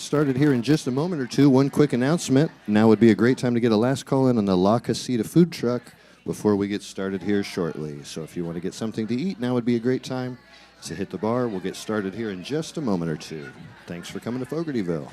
get started here in just a moment or two. One quick announcement. Now would be a great time to get a last call in on the La Casita food truck before we get started here shortly. So if you want to get something to eat, now would be a great time to hit the bar. We'll get started here in just a moment or two. Thanks for coming to Fogartyville.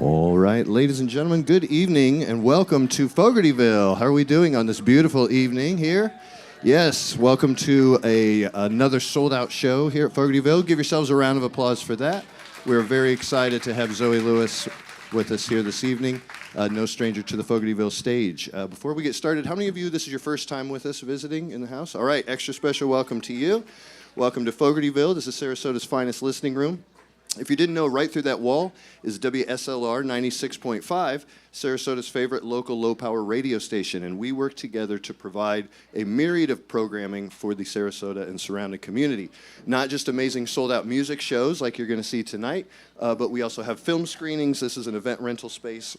All right, ladies and gentlemen, good evening and welcome to Fogartyville. How are we doing on this beautiful evening here? Yes, welcome to another sold-out show here at Fogartyville. Give yourselves a round of applause for that. We're very excited to have Zoe Lewis with us here this evening, no stranger to the Fogartyville stage. Before we get started, how many of you, this is your first time with us visiting in the house? All right, extra special welcome to you. Welcome to Fogartyville. This is Sarasota's finest listening room. If you didn't know, right through that wall is WSLR 96.5, Sarasota's favorite local low-power radio station, and we work together to provide a myriad of programming for the Sarasota and surrounding community. Not just amazing sold-out music shows like you're going to see tonight, but we also have film screenings. This is an event rental space.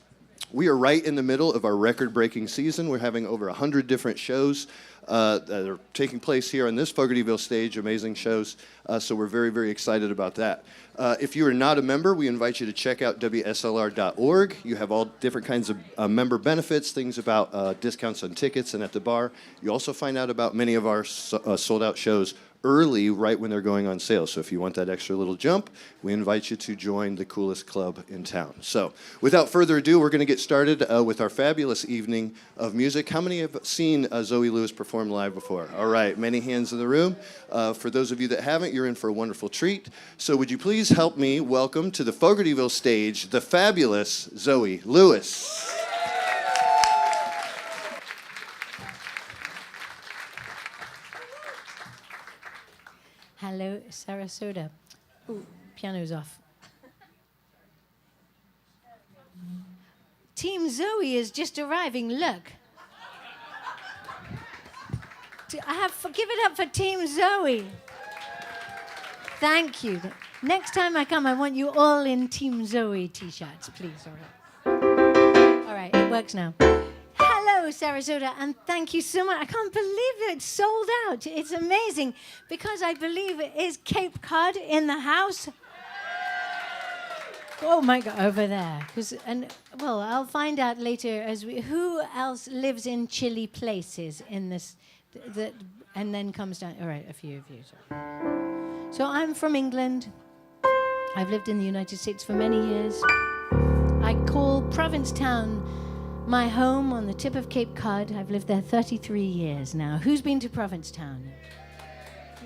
We are right in the middle of our record-breaking season. We're having over 100 different shows that are taking place here on this Fogartyville stage, amazing shows, so we're very, very excited about that. If you are not a member, we invite you to check out WSLR.org. You have all different kinds of member benefits, things about discounts on tickets and at the bar. You also find out about many of our sold-out shows early, right when they're going on sale. So if you want that extra little jump, we invite you to join the coolest club in town. So without further ado, we're going to get started with our fabulous evening of music. How many have seen Zoe Lewis perform live before? All right, many hands in the room. For those of you that haven't, you're in for a wonderful treat. So would you please help me welcome to the Fogartyville stage the fabulous Zoe Lewis. Hello, Sarasota. Ooh, piano's off. Team Zoe is just arriving, look. Give it up for Team Zoe. Thank you. Next time I come, I want you all in Team Zoe t-shirts, please. All right, it works now. Hello, Sarasota, and thank you so much. I can't believe it's sold out. It's amazing, because I believe it is Cape Cod in the house. Oh my God, over there. I'll find out later who else lives in chilly places in this, and then comes down. All right, a few of you. So I'm from England. I've lived in the United States for many years. I call Provincetown my home on the tip of Cape Cod. I've lived there 33 years now. Who's been to Provincetown?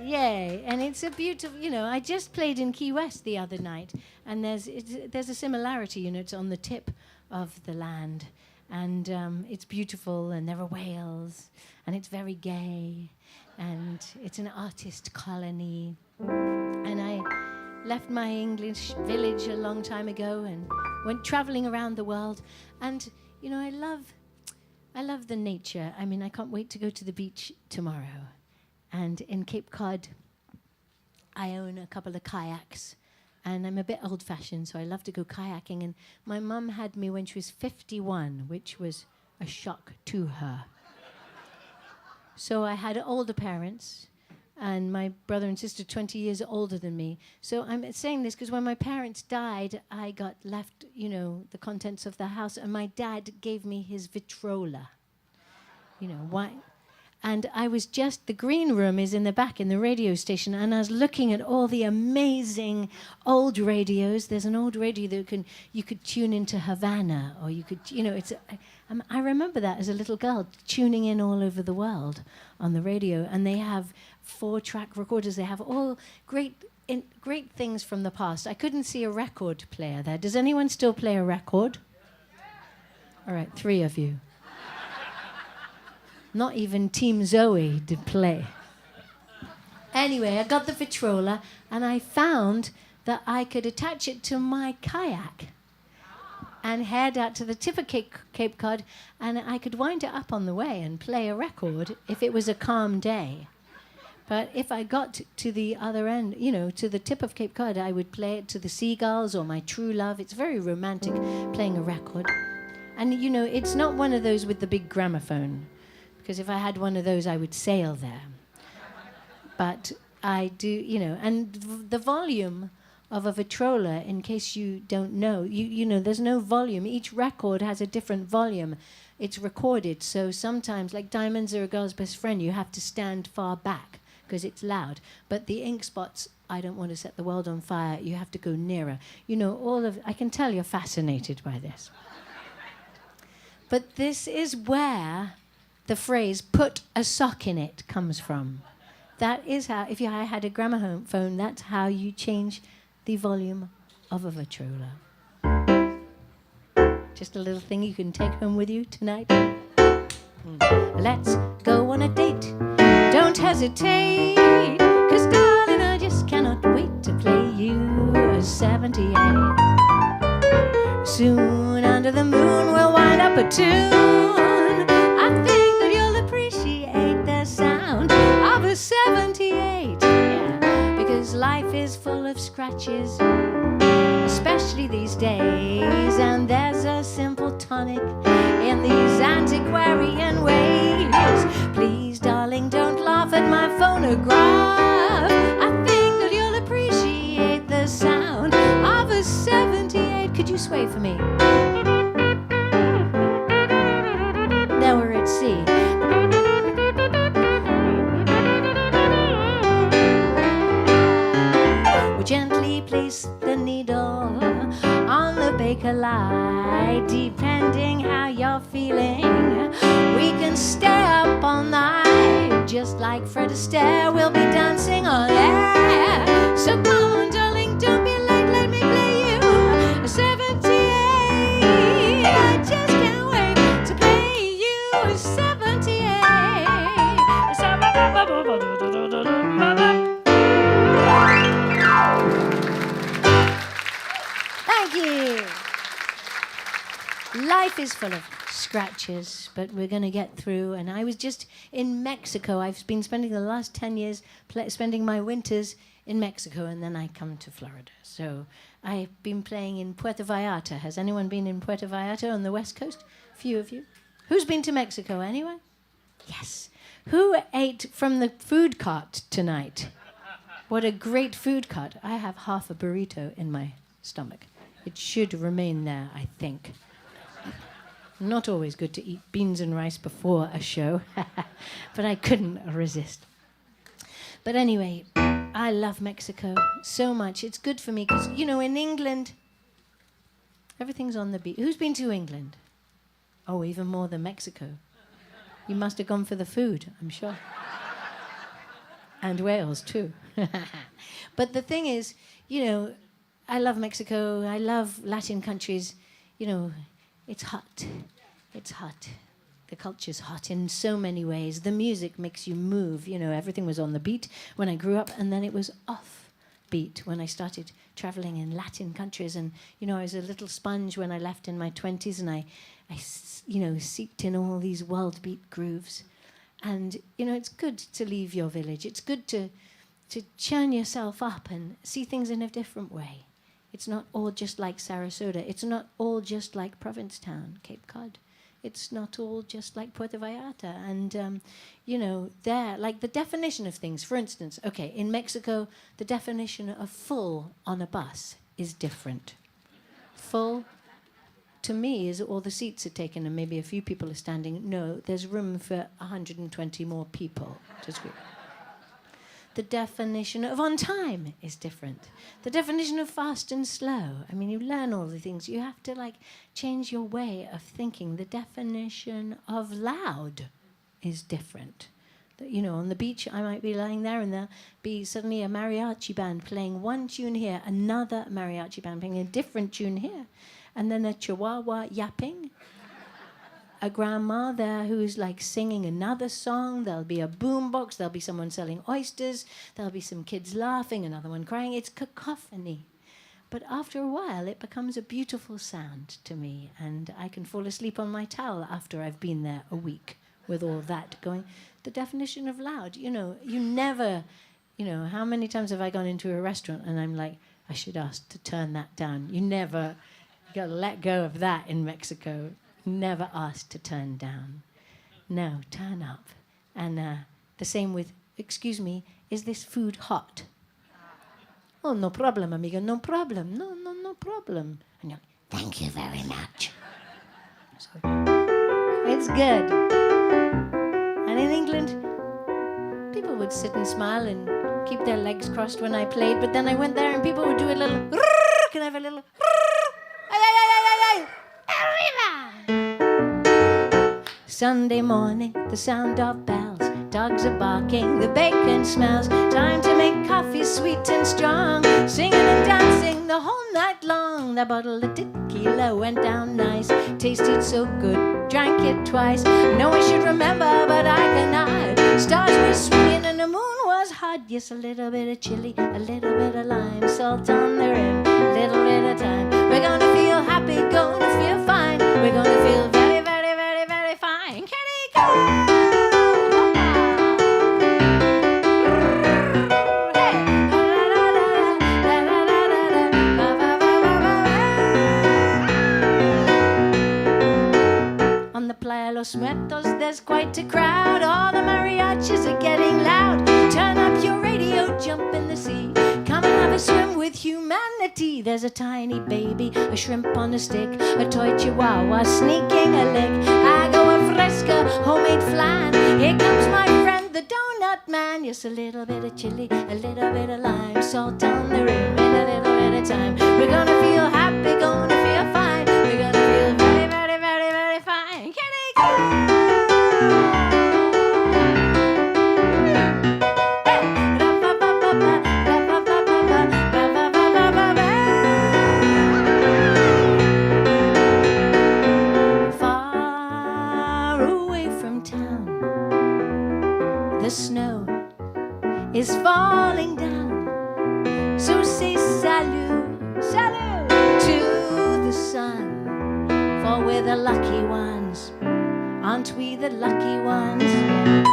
Yay. And it's a beautiful, I just played in Key West the other night, and there's a similarity, it's on the tip of the land. And it's beautiful, and there are whales, and it's very gay, and it's an artist colony. And I left my English village a long time ago and went traveling around the world. And, I love the nature. I mean, I can't wait to go to the beach tomorrow. And in Cape Cod, I own a couple of kayaks. And I'm a bit old-fashioned, so I love to go kayaking. And my mum had me when she was 51, which was a shock to her. So I had older parents, and my brother and sister 20 years older than me. So I'm saying this because when my parents died, I got left, the contents of the house, and my dad gave me his Vitrola. Why? And the green room is in the back in the radio station, and I was looking at all the amazing old radios. There's an old radio that you could tune into Havana, or you could, I remember that as a little girl, tuning in all over the world on the radio, and they have 4-track recorders. They have all great things from the past. I couldn't see a record player there. Does anyone still play a record? All right, 3 of you. Not even Team Zoe did play. Anyway, I got the Vitrola, and I found that I could attach it to my kayak and head out to the tip of Cape Cod, and I could wind it up on the way and play a record if it was a calm day. But if I got to the other end, to the tip of Cape Cod, I would play it to the seagulls or my true love. It's very romantic, playing a record. And, it's not one of those with the big gramophone, because if I had one of those, I would sail there. But I do, and the volume of a Vitrola, in case you don't know, there's no volume. Each record has a different volume. It's recorded, so sometimes, like Diamonds Are a Girl's Best Friend, you have to stand far back because it's loud. But the ink spots, I Don't Want to Set the World on Fire, you have to go nearer. I can tell you're fascinated by this. But this is where the phrase, put a sock in it, comes from. That is how, if I had a gramophone, that's how you change the volume of a Vitrola. Just a little thing you can take home with you tonight. Let's go on a date. Don't hesitate, 'cause darling, I just cannot wait to play you a 78. Soon under the moon we'll wind up a tune. I think that you'll appreciate the sound of a 78. Yeah, because life is full of scratches, especially these days, and there's a simple tonic in these antiquarian ways. Please, darling, don't laugh at my phonograph. I think that you'll appreciate the sound of a 78. Could you sway for me? Now we're at sea. We gently place the needle on the baker lie, depending how you're feeling. We can stay up all night, just like Fred Astaire. We'll be dancing on air. So come on, darling, don't be late. Let me play you a 78. I just can't wait to play you a 78. Thank you. Life is full of scratches, but we're going to get through. And I was just in Mexico. I've been spending the last 10 years spending my winters in Mexico, and then I come to Florida. So I've been playing in Puerto Vallarta. Has anyone been in Puerto Vallarta on the West Coast? A few of you. Who's been to Mexico? Anyone? Yes. Who ate from the food cart tonight? What a great food cart. I have half a burrito in my stomach. It should remain there, I think. Not always good to eat beans and rice before a show, but I couldn't resist. But anyway, I love Mexico so much. It's good for me because, you know, in England, everything's on the beach. Who's been to England? Oh, even more than Mexico. You must have gone for the food, I'm sure. And Wales, too. But the thing is, you know, I love Mexico. I love Latin countries. You know, it's hot. It's hot. The culture's hot in so many ways. The music makes you move. You know, everything was on the beat when I grew up, and then it was off beat when I started traveling in Latin countries. And, you know, I was a little sponge when I left in my 20s, and I you know, seeped in all these world beat grooves. And, you know, it's good to leave your village. It's good to churn yourself up and see things in a different way. It's not all just like Sarasota. It's not all just like Provincetown, Cape Cod. It's not all just like Puerto Vallarta. And, you know, there, like the definition of things, for instance, okay, in Mexico, the definition of full on a bus is different. Full, to me, is all the seats are taken and maybe a few people are standing. No, there's room for 120 more people. The definition of on time is different. The definition of fast and slow. I mean, you learn all the things. You have to, like, change your way of thinking. The definition of loud is different. You know, on the beach, I might be lying there and there'll be suddenly a mariachi band playing one tune here, another mariachi band playing a different tune here, and then a chihuahua yapping. A grandma there who's like singing another song. There'll be a boombox. There'll be someone selling oysters. There'll be some kids laughing, another one crying. It's cacophony. But after a while, it becomes a beautiful sound to me, and I can fall asleep on my towel after I've been there a week with all that going. The definition of loud, you know, you never, you know, how many times have I gone into a restaurant and I'm like, I should ask to turn that down. You got to let go of that in Mexico. Never asked to turn down. No, turn up. And the same with, excuse me, is this food hot? Oh, no problem, amigo, no problem. No problem. And you're like, thank you very much. So, it's good. And in England, people would sit and smile and keep their legs crossed when I played, but then I went there and people would do a little, can I have a little, Sunday morning, the sound of bells, dogs are barking, the bacon smells, time to make coffee sweet and strong, singing and dancing the whole night long. That bottle of tequila went down nice, tasted so good, drank it twice. No one should remember, but I cannot. Stars were swinging and the moon was hot. Yes, a little bit of chili, a little bit of lime, salt on the rim, a little bit of time. We're gonna feel happy, gonna feel fine. We're gonna feel very, very, very, very fine. Kitty, go! On the Playa Los Muertos, there's quite a crowd. All the mariachis are getting loud. Turn up your radio, jump in the sea. Come and have a swim with humanity. There's a tiny baby, a shrimp on a stick, a toy chihuahua sneaking a lick. Agua fresca, homemade flan. Here comes my friend, the donut man. Yes, a little bit of chili, a little bit of lime, salt on the rim in a little bit of time. We're gonna feel happy, gonna feel fine. We're gonna feel very, very, very, very fine. Kitty, go! The snow is falling down, so say salut, salut to the sun, for we're the lucky ones. Aren't we the lucky ones? Yeah.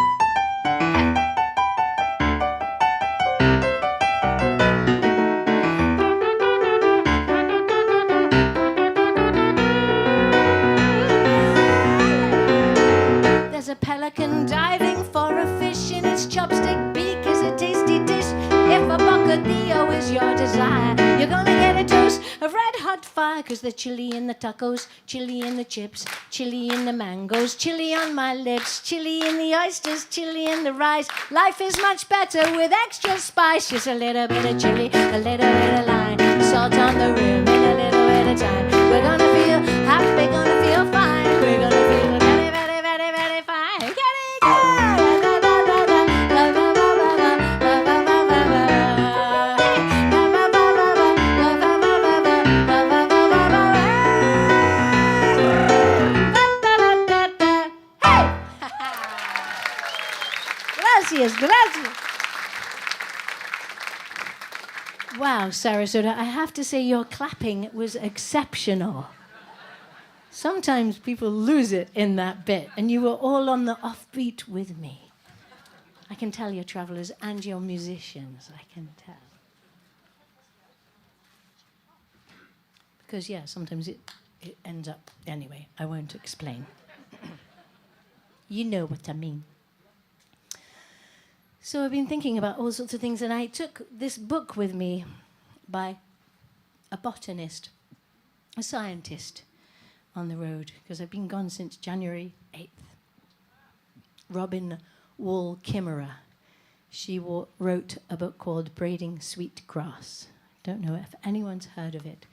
There's a pelican diving for a fish in its chopstick beak is a tasty dish. If a bocadillo is your desire, you're gonna get a dose of red hot fire. Cause the chili in the tacos, chili in the chips, chili in the mangoes, chili on my lips, chili in the oysters, chili in the rice. Life is much better with extra spice. Just a little bit of chili, a little bit of lime, salt on the rim and a little bit of time. We're gonna feel happy, gonna feel fine. We're gonna feel very, very, very, very fine. Get it, Gracias, gracias. Wow, Sarasota, I have to say your clapping was exceptional. Sometimes people lose it in that bit, and you were all on the offbeat with me. I can tell you're travelers and you're musicians, I can tell. Because, yeah, sometimes it ends up... Anyway, I won't explain. You know what I mean. So I've been thinking about all sorts of things, and I took this book with me by a botanist, a scientist on the road, because I've been gone since January 8th. Robin Wall Kimmerer. She wrote a book called Braiding Sweet Grass. Don't know if anyone's heard of it.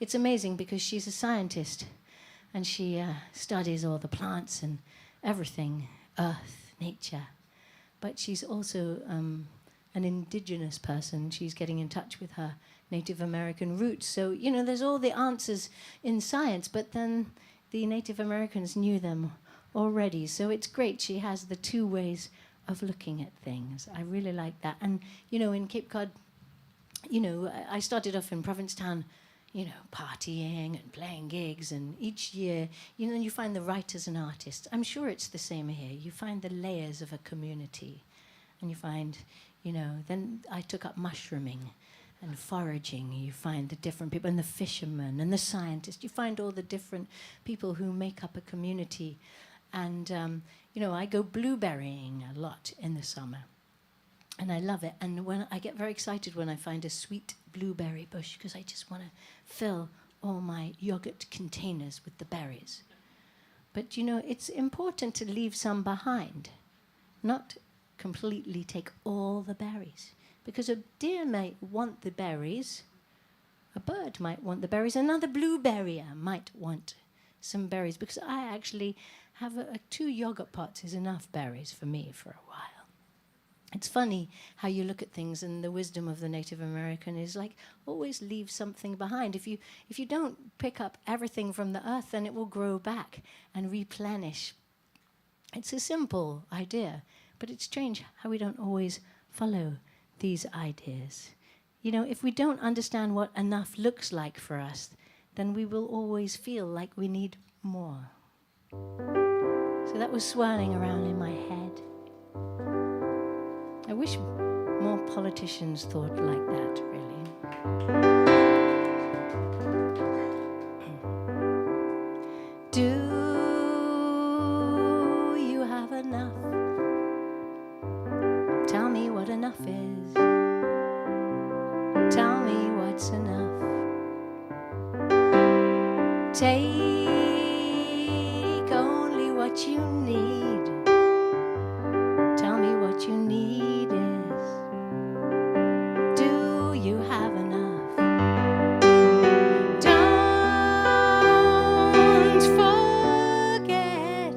It's amazing because she's a scientist, and she studies all the plants and everything, earth, nature. But she's also an indigenous person. She's getting in touch with her Native American roots. So, you know, there's all the answers in science, but then the Native Americans knew them already. So it's great. She has the two ways of looking at things. I really like that. And, you know, in Cape Cod, you know, I started off in Provincetown, you know, partying and playing gigs, and each year, you know, you find the writers and artists. I'm sure it's the same here. You find the layers of a community, and you find, you know, then I took up mushrooming and foraging. You find the different people, and the fishermen and the scientists. You find all the different people who make up a community. And, you know, I go blueberrying a lot in the summer. And I love it. And when I get very excited when I find a sweet blueberry bush, because I just want to fill all my yogurt containers with the berries. But, you know, it's important to leave some behind, not completely take all the berries. Because a deer might want the berries, a bird might want the berries, another blueberrier might want some berries, because I actually have 2 yogurt pots is enough berries for me for a while. It's funny how you look at things, and the wisdom of the Native American is like always leave something behind. If you don't pick up everything from the earth, then it will grow back and replenish. It's a simple idea, but it's strange how we don't always follow these ideas. You know, if we don't understand what enough looks like for us, then we will always feel like we need more. So that was swirling around in my head. I wish more politicians thought like that, really. Do you have enough? Tell me what enough is. Tell me what's enough. Take only what you need. Tell me what you need is. Do you have enough? Don't forget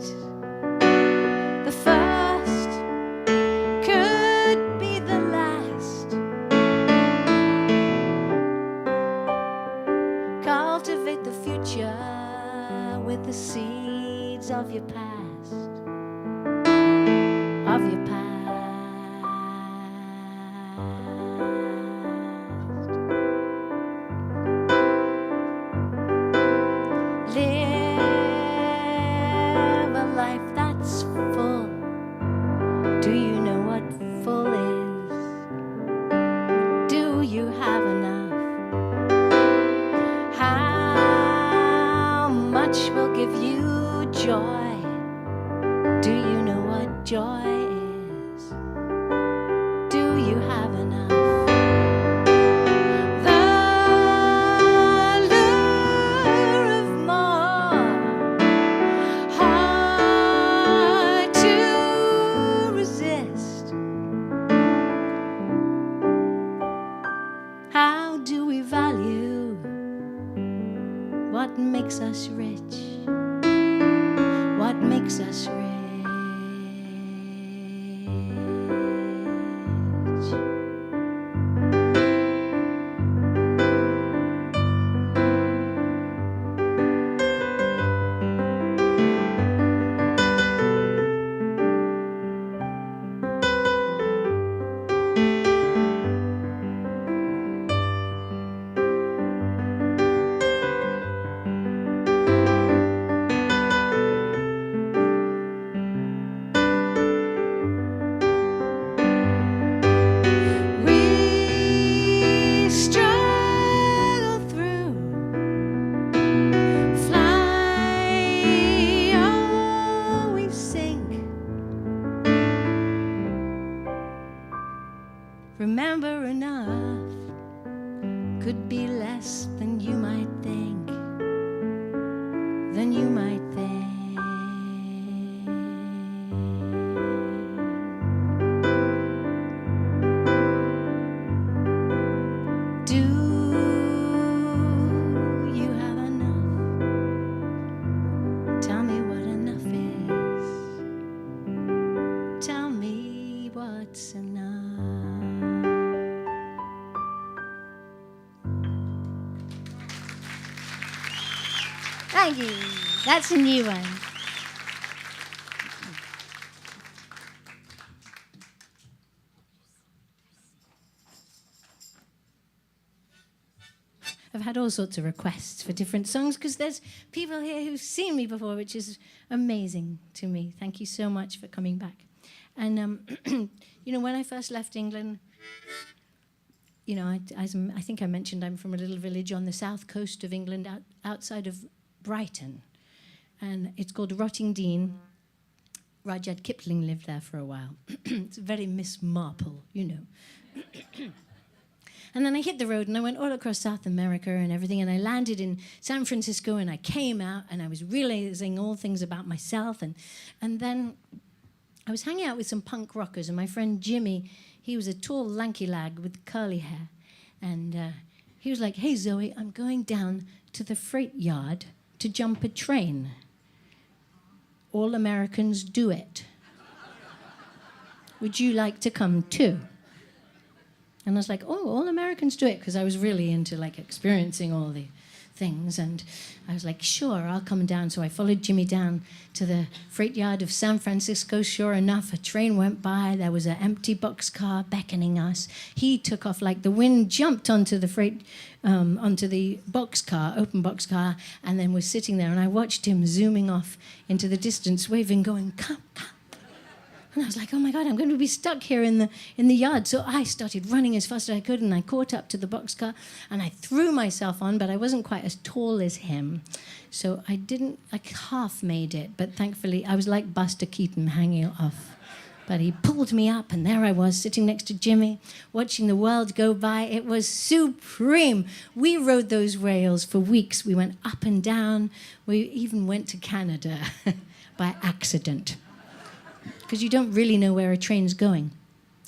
the first could be the last. Cultivate the future with the seeds of your past. you have enough? How much will give you joy? Do you know what joy is? Do you have enough? The lure of more, hard to resist. How do we value what makes us rich? What makes us rich? Remember, enough could be less than you might think, than you might think. Do you have enough? Tell me what enough is. Tell me what's enough. Thank you. That's a new one. I've had all sorts of requests for different songs because there's people here who've seen me before, which is amazing to me. Thank you so much for coming back. And, you know, when I first left England, you know, I think I mentioned I'm from a little village on the south coast of England outside of Brighton, and it's called Rottingdean. Rudyard Kipling lived there for a while. It's very Miss Marple, you know. And then I hit the road and I went all across South America and everything, and I landed in San Francisco, and I came out and I was realizing all things about myself, and then I was hanging out with some punk rockers, and my friend Jimmy, he was a tall, lanky lad with curly hair, and he was like, "Hey, Zoe, I'm going down to the freight yard to jump a train. All Americans do it. Would you like to come too?" And I was like, "Oh, all Americans do it," because I was really into like experiencing all the things. And I was like, "Sure, I'll come down." So I followed Jimmy down to the freight yard of San Francisco. Sure enough, a train went by. There was an empty boxcar beckoning us. He took off like the wind, jumped onto the onto the boxcar, open boxcar, and then was sitting there. And I watched him zooming off into the distance, waving, going, "Come, come." And I was like, "Oh my God, I'm going to be stuck here in the yard." So I started running as fast as I could, and I caught up to the boxcar, and I threw myself on, but I wasn't quite as tall as him. So I didn't, like, half made it, but thankfully I was like Buster Keaton hanging off. But he pulled me up, and there I was, sitting next to Jimmy, watching the world go by. It was supreme. We rode those rails for weeks. We went up and down. We even went to Canada by accident, because you don't really know where a train's going.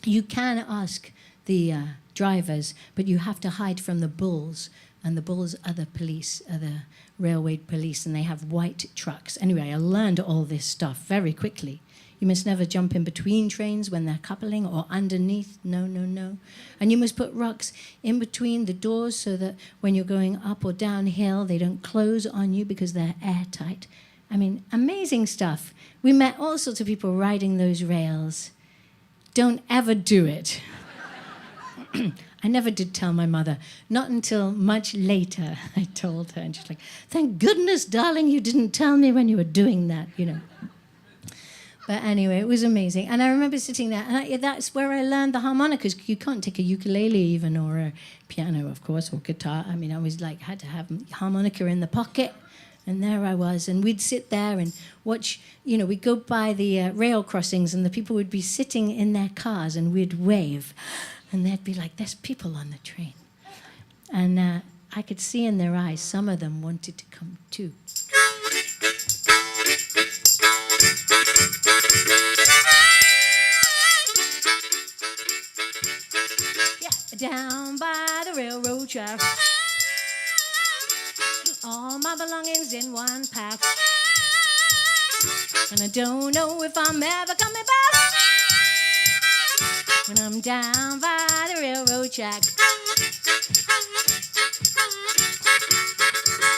You can ask the drivers, but you have to hide from the bulls, and the bulls are the police, are the railway police, and they have white trucks. Anyway, I learned all this stuff very quickly. You must never jump in between trains when they're coupling, or underneath. No, no, no. And you must put rocks in between the doors so that when you're going up or downhill, they don't close on you because they're airtight. I mean, amazing stuff. We met all sorts of people riding those rails. Don't ever do it. I never did tell my mother. Not until much later I told her. And she's like, "Thank goodness, darling, you didn't tell me when you were doing that, you know." But anyway, it was amazing. And I remember sitting there, and that's where I learned the harmonicas. You can't take a ukulele even, or a piano, of course, or guitar. I mean, I was like, had to have harmonica in the pocket. And there I was, and we'd sit there and watch, we'd go by the rail crossings, and the people would be sitting in their cars, and we'd wave. And they'd be like, there's people on the train. And I could see in their eyes, some of them wanted to come too. Yeah, down by the railroad track. All my belongings in one pack. And I don't know if I'm ever coming back. When I'm down by the railroad track.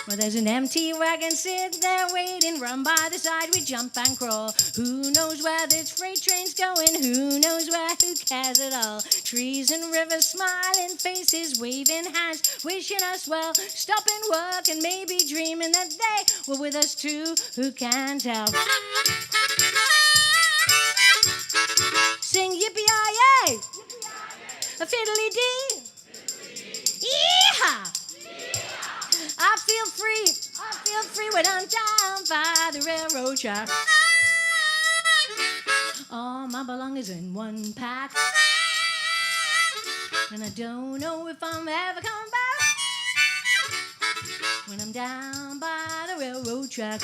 Well, there's an empty wagon sit there waiting. Run by the side, we jump and crawl. Who knows where this freight train's going? Who knows where? Who cares at all? Trees and rivers, smiling faces, waving hands, wishing us well. Stopping work and maybe dreaming that they were with us too. Who can tell? Sing yippee-yi-yay! A fiddly-dee! Yee-haw! I feel free when I'm down by the railroad track. All my belongings in one pack. And I don't know if I'm ever coming back. When I'm down by the railroad track.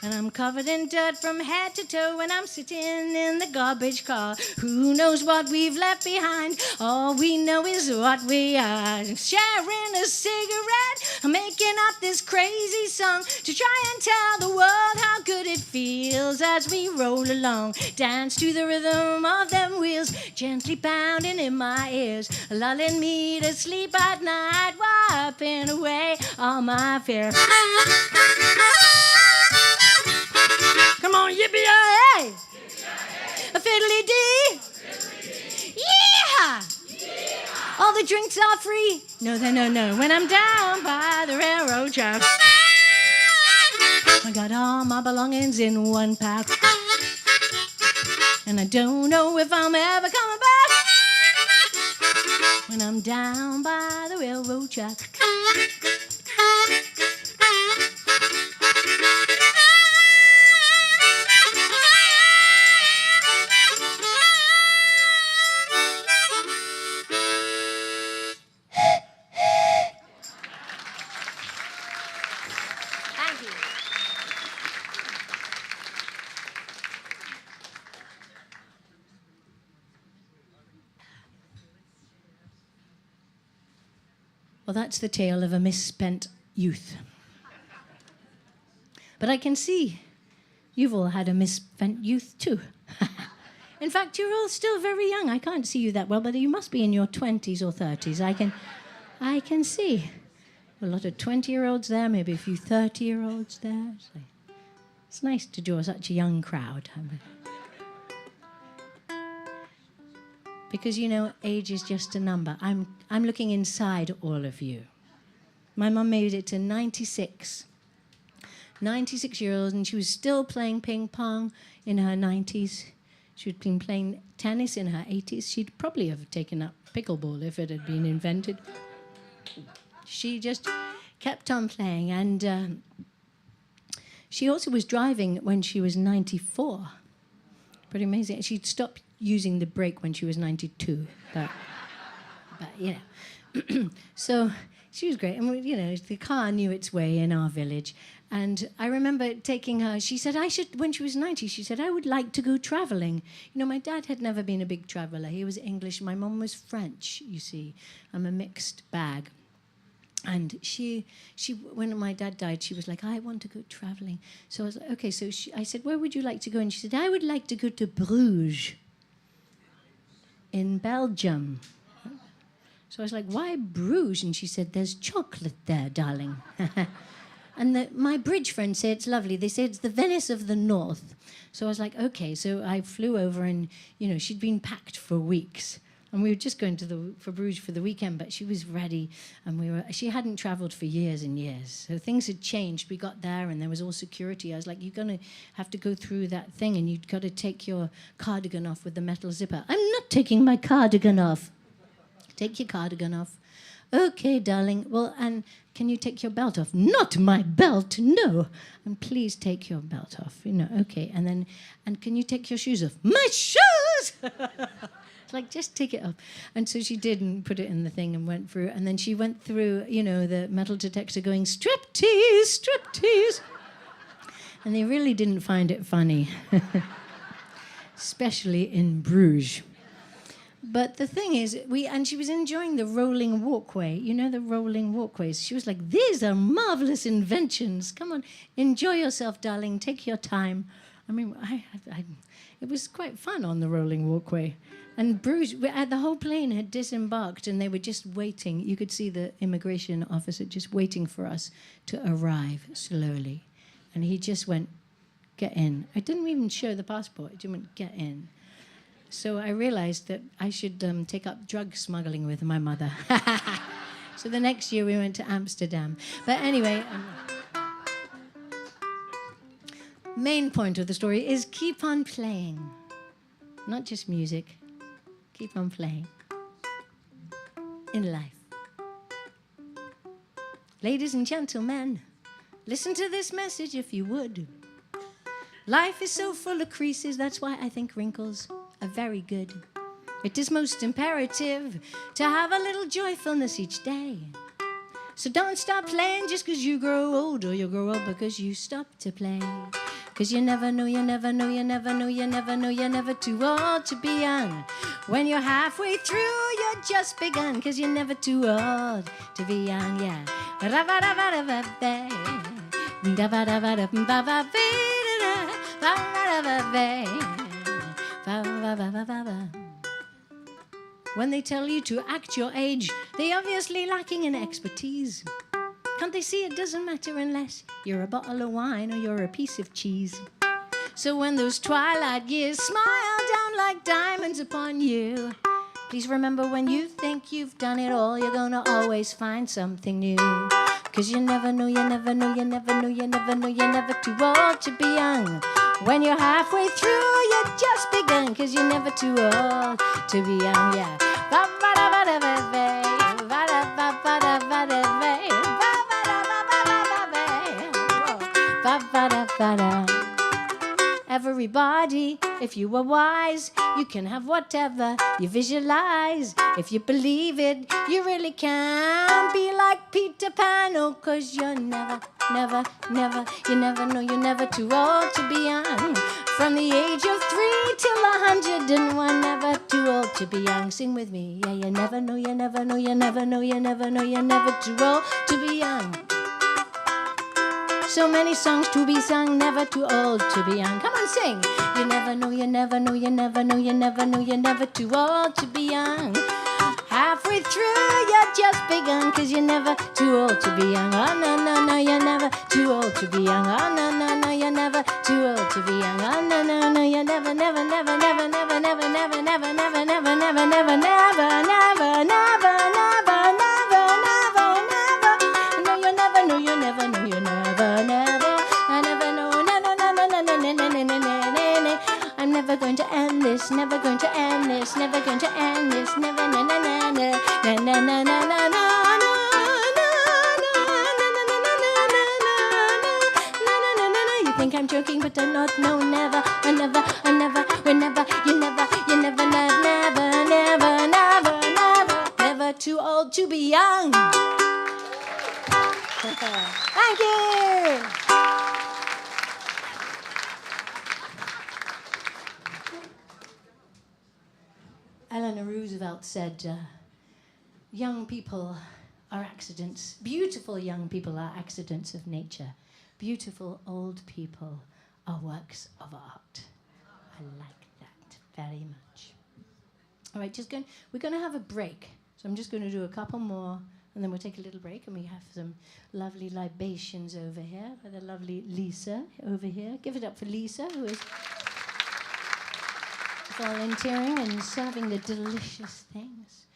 And I'm covered in dirt from head to toe when I'm sitting in the garbage car. Who knows what we've left behind? All we know is what we are. Sharing a cigarette, making up this crazy song to try and tell the world how good it feels as we roll along. Dance to the rhythm of them wheels, gently pounding in my ears, lulling me to sleep at night, wiping away all my fear. Come on, yippee-yi-yay! A fiddly-dee! Yeehaw! All the drinks are free. No. When I'm down by the railroad track, I got all my belongings in one pack. And I don't know if I'm ever coming back. When I'm down by the railroad track. Well, that's the tale of a misspent youth. But I can see you've all had a misspent youth too. In fact, you're all still very young. I can't see you that well, but you must be in your 20s or 30s. I can see a lot of 20-year-olds there, maybe a few 30-year-olds there. It's nice to draw such a young crowd. Because, age is just a number. I'm looking inside all of you. My mum made it to 96. 96 years old, and she was still playing ping pong in her 90s. She had been playing tennis in her 80s. She'd probably have taken up pickleball if it had been invented. She just kept on playing, and she also was driving when she was 94. Pretty amazing. She'd stopped using the brake when she was 92, but so she was great. And the car knew its way in our village. And I remember taking her. She said when she was 90, she said, I would like to go traveling. My dad had never been a big traveler. He was English. My mum was French, you see. I'm a mixed bag. And she, when my dad died, she was like, I want to go traveling. So I was like, okay. So I said, where would you like to go? And she said, I would like to go to Bruges in Belgium. So I was like, why Bruges? And she said, there's chocolate there, darling. And my bridge friends say it's lovely. They say it's the Venice of the North. So I was like, okay. So I flew over, and, she'd been packed for weeks. And we were just going for Bruges for the weekend, but she was ready, and she hadn't travelled for years and years. So things had changed. We got there, and there was all security. I was like, you're going to have to go through that thing, and you've got to take your cardigan off with the metal zipper. I'm not taking my cardigan off. Take your cardigan off. Okay, darling. Well, and can you take your belt off? Not my belt, no. And please take your belt off. Okay. And can you take your shoes off? My shoes! Like, just take it off. And so she did and put it in the thing and went through. And then she went through, the metal detector going, striptease, striptease. And they really didn't find it funny, especially in Bruges. But the thing is, she was enjoying the rolling walkway. The rolling walkways. She was like, these are marvelous inventions. Come on, enjoy yourself, darling. Take your time. I mean, it was quite fun on the rolling walkway. And Bruges, the whole plane had disembarked, and they were just waiting. You could see the immigration officer just waiting for us to arrive slowly. And he just went, get in. I didn't even show the passport. He just went, get in. So I realized that I should take up drug smuggling with my mother. So the next year we went to Amsterdam. But anyway, main point of the story is keep on playing. Not just music. Keep on playing. In life. Ladies and gentlemen, listen to this message if you would. Life is so full of creases, that's why I think wrinkles are very good. It is most imperative to have a little joyfulness each day. So don't stop playing just because you grow old, or you'll grow old because you stop to play. Because you never know, you never know, you never know, you never know, you're never too old to be young. When you're halfway through, you're just begun. Because you're never too old to be young, yeah. When they tell you to act your age, they're obviously lacking in expertise. Can't they see it doesn't matter unless you're a bottle of wine or you're a piece of cheese? So when those twilight years smile down like diamonds upon you, please remember when you think you've done it all, you're gonna always find something new. 'Cause you never know, you never know, you never know, you never know, you're never too old to be young. When you're halfway through, you're just begun. 'Cause you're never too old to be young, yeah. Everybody, if you are wise, you can have whatever you visualize. If you believe it, you really can be like Peter Pan. Oh, 'cause you're never, never, never, you never know, you're never too old to be young. From the age of 3 till 101, never too old to be young. Sing with me, yeah, you never know, you never know, you never know, you never know, you're never too old to be young. So many songs to be sung, never too old to be young. Come on, sing. You never know, you never know, you never know, you never know, you're never too old to be young. Halfway through, you're just begun, 'cause you're never too old to be young. Oh, no, no, no, you're never too old to be young. Oh, no, no, no, you're never too old to be young. Oh, no, no, no, you're never, never, never, never, never, never, never, never, never, never, never, never, never, never, never, never, never, never, never. No, you never know, you never know, you never, never. I never know, no, no, no, no, no, no, no, no, no, no, no, no. I'm never going to end this, never going to end this, never going to end this, never, no, no, no, no, no, no, no, no, no, no. Think I'm joking, but I'm not. No, never, I never, I never, whenever, you never, never, never, never, never, never too old to be young. Thank you. Eleanor Roosevelt said, young people are accidents. Beautiful young people are accidents of nature. Beautiful old people are works of art. I like that very much. All right, we're going to have a break. So I'm just going to do a couple more, and then we'll take a little break, and we have some lovely libations over here by the lovely Lisa over here. Give it up for Lisa, who is volunteering and serving the delicious things.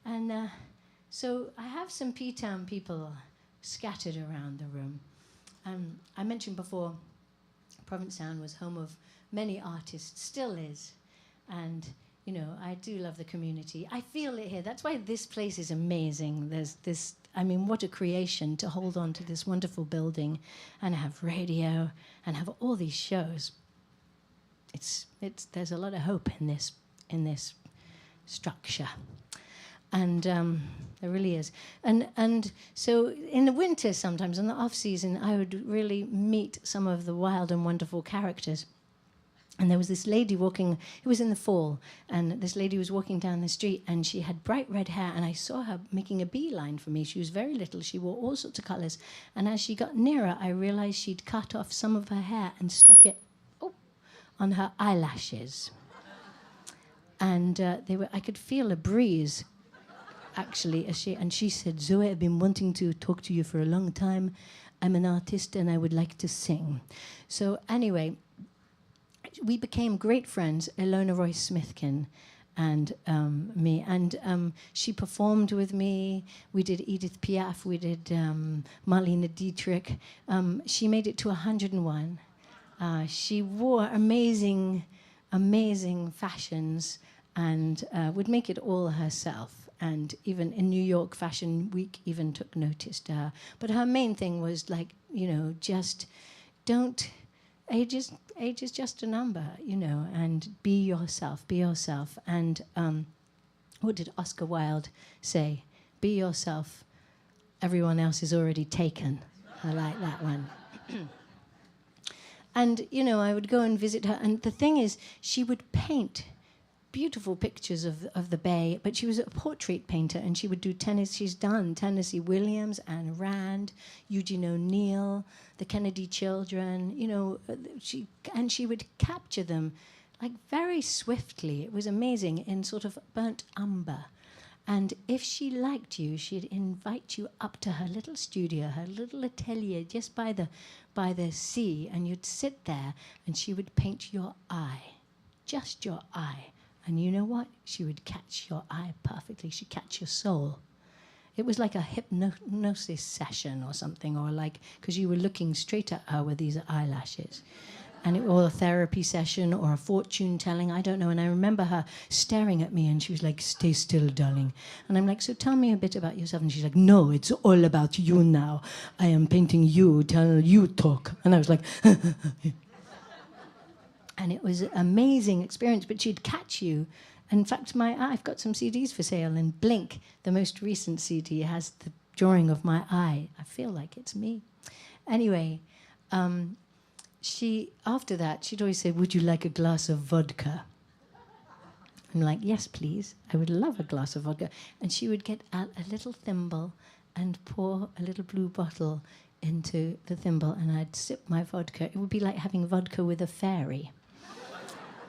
And so I have some P-Town people scattered around the room. I mentioned before, Provincetown was home of many artists, still is. And, you know, I do love the community. I feel it here. That's why this place is amazing. There's this, I mean, what a creation to hold on to this wonderful building and have radio and have all these shows. There's a lot of hope in this structure. And there really is. And so in the winter sometimes, in the off-season, I would really meet some of the wild and wonderful characters. And there was this lady walking, it was in the fall, and this lady was walking down the street, and she had bright red hair, and I saw her making a beeline for me. She was very little. She wore all sorts of colours. And as she got nearer, I realised she'd cut off some of her hair and stuck it on her eyelashes. And I could feel a breeze, actually, and she said, "Zoe, I've been wanting to talk to you for a long time. I'm an artist and I would like to sing." So anyway, we became great friends, Ilona Royce-Smithkin and me. And she performed with me. We did Edith Piaf. We did Marlene Dietrich. She made it to 101. She wore amazing fashions and would make it all herself. And even in New York Fashion Week even took notice to her. But her main thing was like, you know, just don't, age is just a number, you know, and be yourself. And what did Oscar Wilde say? Be yourself, everyone else is already taken. I like that one. And, you know, I would go and visit her. And the thing is, she would paint beautiful pictures of the Bay, but she was a portrait painter, and she would do she's done Tennessee Williams, Ayn Rand, Eugene O'Neill, the Kennedy children, you know, she would capture them like very swiftly. It was amazing, in sort of burnt umber. And if she liked you, she'd invite you up to her little studio, her little atelier just by the sea, and you'd sit there and she would paint your eye, just your eye. And you know what? She would catch your eye perfectly. She'd catch your soul. It was like a hypnosis session or something, or like, because you were looking straight at her with these eyelashes. Or a therapy session, or a fortune telling, I don't know. And I remember her staring at me, and she was like, "Stay still, darling." And I'm like, "So tell me a bit about yourself." And she's like, "No, it's all about you now. I am painting you, tell you talk." And I was like, and it was an amazing experience, but she'd catch you. In fact, I've got some CDs for sale, and Blink, the most recent CD, has the drawing of my eye. I feel like it's me. Anyway, after that, she'd always say, "Would you like a glass of vodka?" I'm like, "Yes, please. I would love a glass of vodka." And she would get out a little thimble and pour a little blue bottle into the thimble, and I'd sip my vodka. It would be like having vodka with a fairy.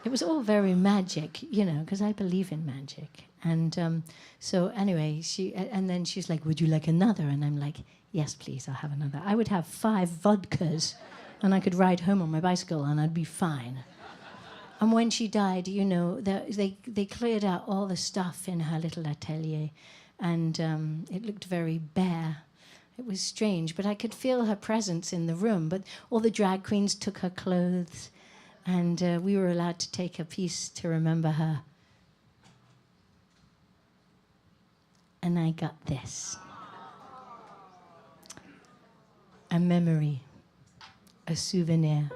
It was all very magic, you know, because I believe in magic. And so anyway, and then she's like, "Would you like another?" And I'm like, "Yes, please, I'll have another." I would have 5 vodkas, and I could ride home on my bicycle, and I'd be fine. And when she died, you know, they cleared out all the stuff in her little atelier, and it looked very bare. It was strange, but I could feel her presence in the room. But all the drag queens took her clothes, and we were allowed to take a piece to remember her. And I got this. A memory, a souvenir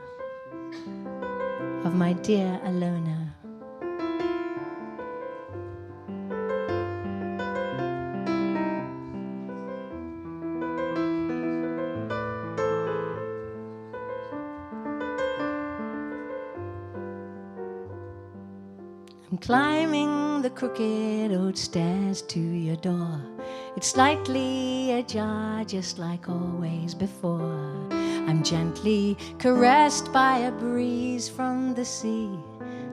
of my dear Ilona. I'm climbing the crooked old stairs to your door. It's slightly ajar, just like always before. I'm gently caressed by a breeze from the sea.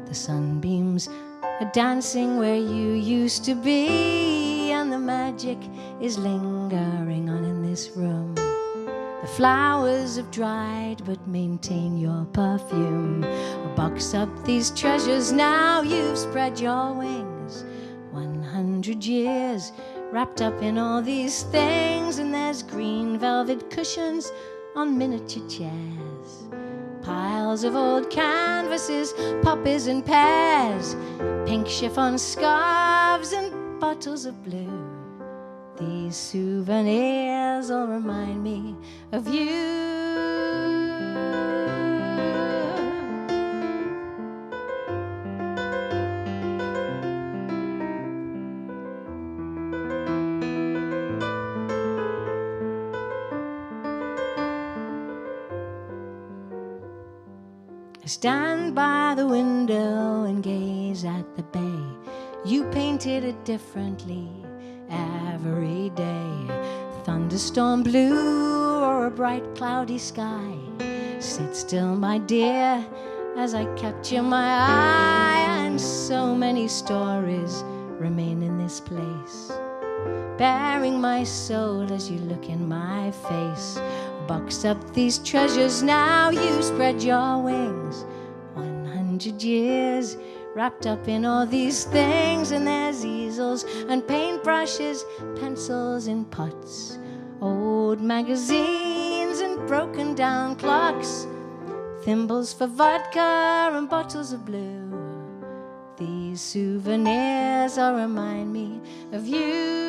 The sunbeams are dancing where you used to be, and the magic is lingering on in this room. The flowers have dried, but maintain your perfume. Box up these treasures, now you've spread your wings. 100 years wrapped up in all these things, and there's green velvet cushions on miniature chairs. Piles of old canvases, poppies and pears, pink chiffon scarves and bottles of blue. These souvenirs all remind me of you. I stand by the window and gaze at the bay. You painted it differently every day. Thunderstorm blue or a bright cloudy sky. Sit still, my dear, as I capture my eye. And so many stories remain in this place, bearing my soul as you look in my face. Box up these treasures, now you spread your wings. 100 years wrapped up in all these things, and there's easels and paintbrushes, pencils and pots, old magazines and broken down clocks, thimbles for vodka and bottles of blue. These souvenirs all remind me of you.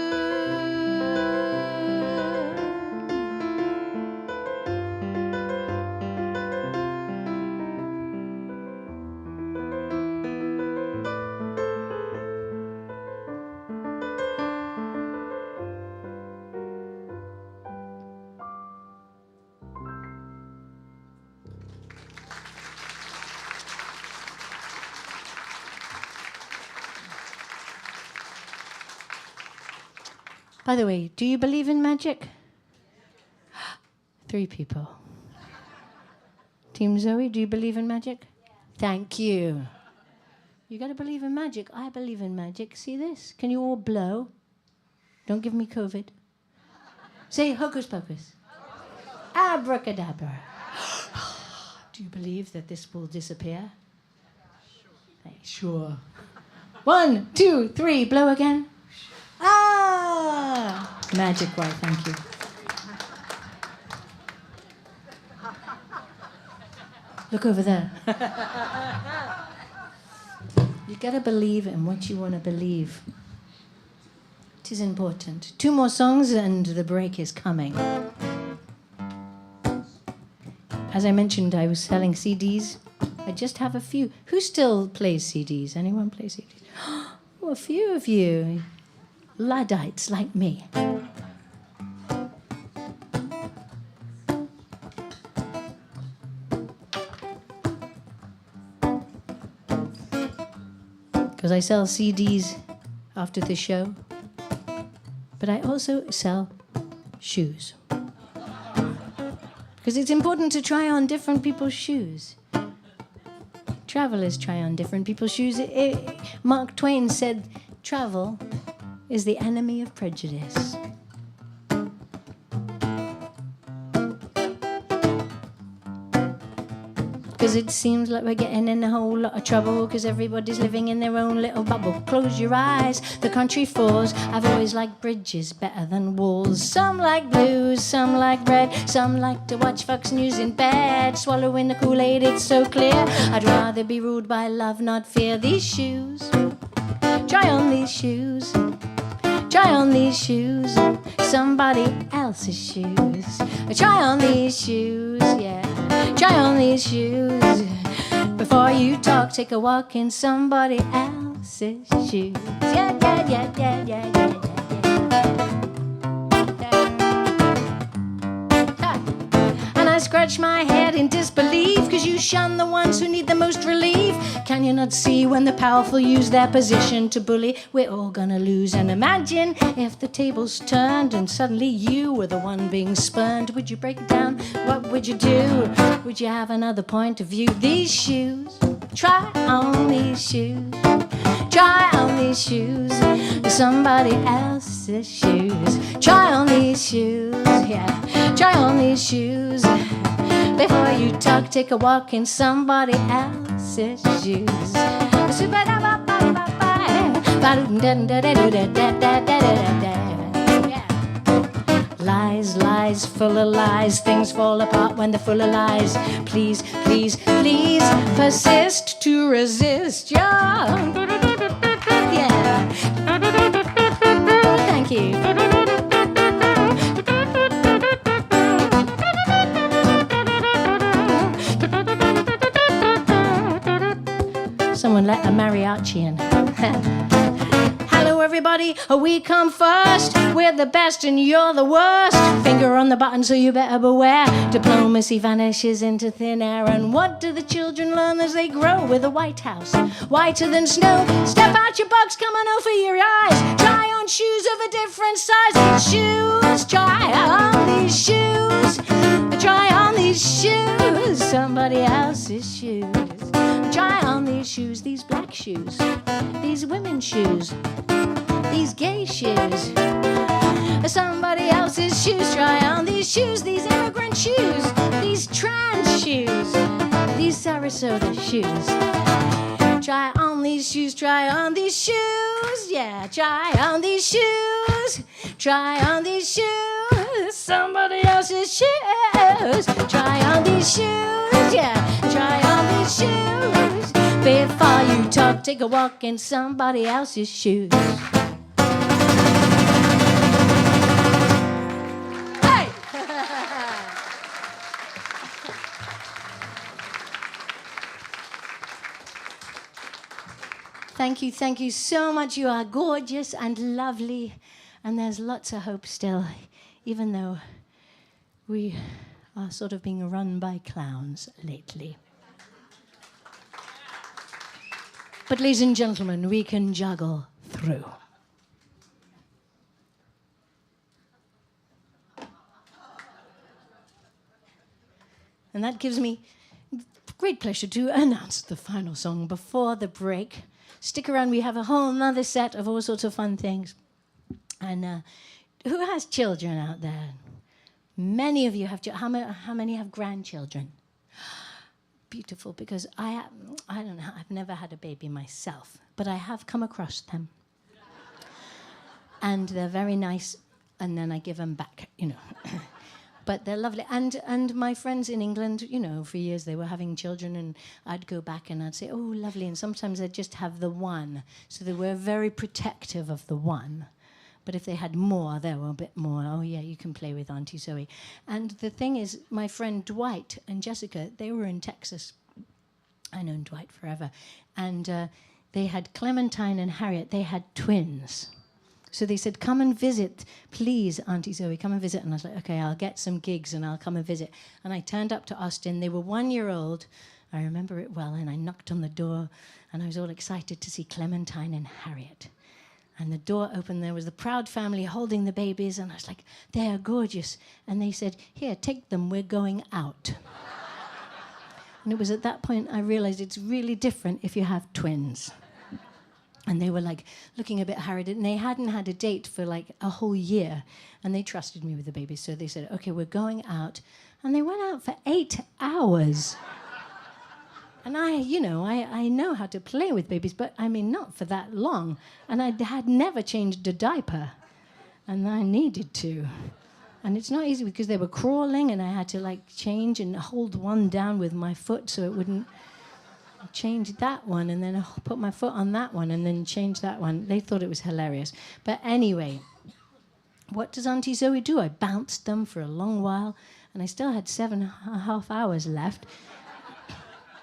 By the way, do you believe in magic? 3 people. Team Zoe, do you believe in magic? Thank you. You got to believe in magic. I believe in magic. See this? Can you all blow? Don't give me COVID. Say hocus pocus. Abracadabra. Do you believe that this will disappear? Sure. 1, 2, 3, blow again. Ah! Magic, right, thank you. Look over there. You gotta believe in what you want to believe. It is important. 2 more songs and the break is coming. As I mentioned, I was selling CDs. I just have a few. Who still plays CDs? Anyone play CDs? Oh, a few of you. Luddites like me. Because I sell CDs after the show, but I also sell shoes. Because it's important to try on different people's shoes. Travelers try on different people's shoes. Mark Twain said, travel is the enemy of prejudice. Because it seems like we're getting in a whole lot of trouble, because everybody's living in their own little bubble. Close your eyes, the country falls. I've always liked bridges better than walls. Some like blues, some like red, some like to watch Fox News in bed. Swallowing the Kool-Aid, it's so clear. I'd rather be ruled by love, not fear. These shoes, try on these shoes. Try on these shoes, somebody else's shoes. Try on these shoes, yeah. Try on these shoes. Before you talk, take a walk in somebody else's shoes. Yeah, yeah, yeah, yeah, yeah, yeah, yeah. And I scratch my head in disbelief, because you shun the ones who need the most relief. Can you not see when the powerful use their position to bully? We're all gonna lose. And imagine if the tables turned and suddenly you were the one being spurned. Would you break it down? What would you do? Would you have another point of view? These shoes, try on these shoes. Try on these shoes. somebody else's shoes. Try on these shoes, yeah. Try on these shoes. Before you talk, take a walk in somebody else's shoes. Lies, lies, full of lies. Things fall apart when they're full of lies. Please, please, please persist to resist. Yeah. Thank you. Someone let a mariachi in. Hello everybody, we come first. We're the best and you're the worst. Finger on the button so you better beware. Diplomacy vanishes into thin air. And what do the children learn as they grow? With the White House, whiter than snow. Step out your box, come on over your eyes. Try on shoes of a different size. Shoes, try on these shoes. Try on these shoes, somebody else's shoes. Try on these shoes, these black shoes, these women's shoes, these gay shoes, somebody else's shoes. Try on these shoes, these immigrant shoes, these trans shoes, these Sarasota shoes. Try on these shoes, try on these shoes, yeah. Try on these shoes, try on these shoes, somebody else's shoes. Try on these shoes, yeah. Try on these shoes. Before you talk, take a walk in somebody else's shoes. Hey! Thank you so much. You are gorgeous and lovely, and there's lots of hope still, even though we are sort of being run by clowns lately. But ladies and gentlemen, we can juggle through. And that gives me great pleasure to announce the final song before the break. Stick around, we have a whole nother set of all sorts of fun things. And who has children out there? Many of you have children. How many have grandchildren? Beautiful, because I don't know, I've never had a baby myself, but I have come across them. And they're very nice, and then I give them back, you know. But they're lovely. And my friends in England, you know, for years they were having children, and I'd go back and I'd say, oh, lovely. And sometimes I'd just have the one. So they were very protective of the one. But if they had more, they were a bit more, oh, yeah, you can play with Auntie Zoe. And the thing is, my friend Dwight and Jessica, they were in Texas. I've known Dwight forever. And they had Clementine and Harriet. They had twins. So they said, come and visit, please, Auntie Zoe, come and visit. And I was like, okay, I'll get some gigs and I'll come and visit. And I turned up to Austin. They were 1 year old. I remember it well. And I knocked on the door, and I was all excited to see Clementine and Harriet. And the door opened, there was the proud family holding the babies, and I was like, they are gorgeous. And they said, here, take them, we're going out. And it was at that point I realized it's really different if you have twins. And they were like looking a bit harried, and they hadn't had a date for like a whole year. And they trusted me with the babies, so they said, okay, we're going out. And they went out for 8 hours. And I know how to play with babies, but I mean, not for that long. And I had never changed a diaper, and I needed to. And it's not easy because they were crawling, and I had to like change and hold one down with my foot so it wouldn't change that one, and then put my foot on that one, and then change that one. They thought it was hilarious. But anyway, what does Auntie Zoe do? I bounced them for a long while, and I still had 7.5 hours left.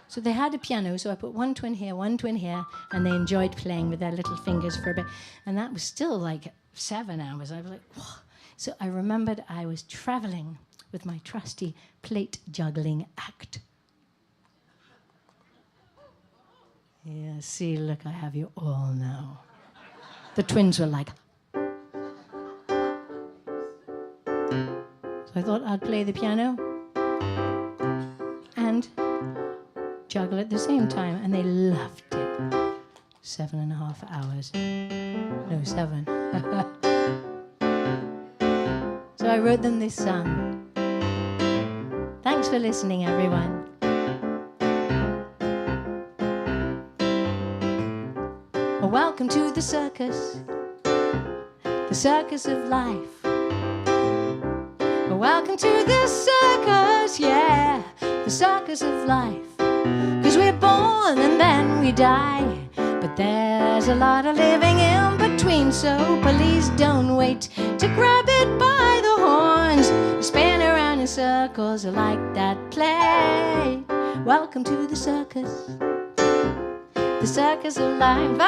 So they had a piano, so I put one twin here, and they enjoyed playing with their little fingers for a bit. And that was still like 7 hours. I was like, whoa. So I remembered I was traveling with my trusty plate juggling act. Yeah, see, look, I have you all now. The twins were like... So I thought I'd play the piano and juggle at the same time, and they loved it. 7.5 hours. No, 7. So I wrote them this song. Thanks for listening, everyone. Welcome to the circus of life. Welcome to the circus, yeah, the circus of life. 'Cause we're born and then we die, but there's a lot of living in between, so please don't wait to grab it by the horns. Spin around in circles like that play. Welcome to the circus of life.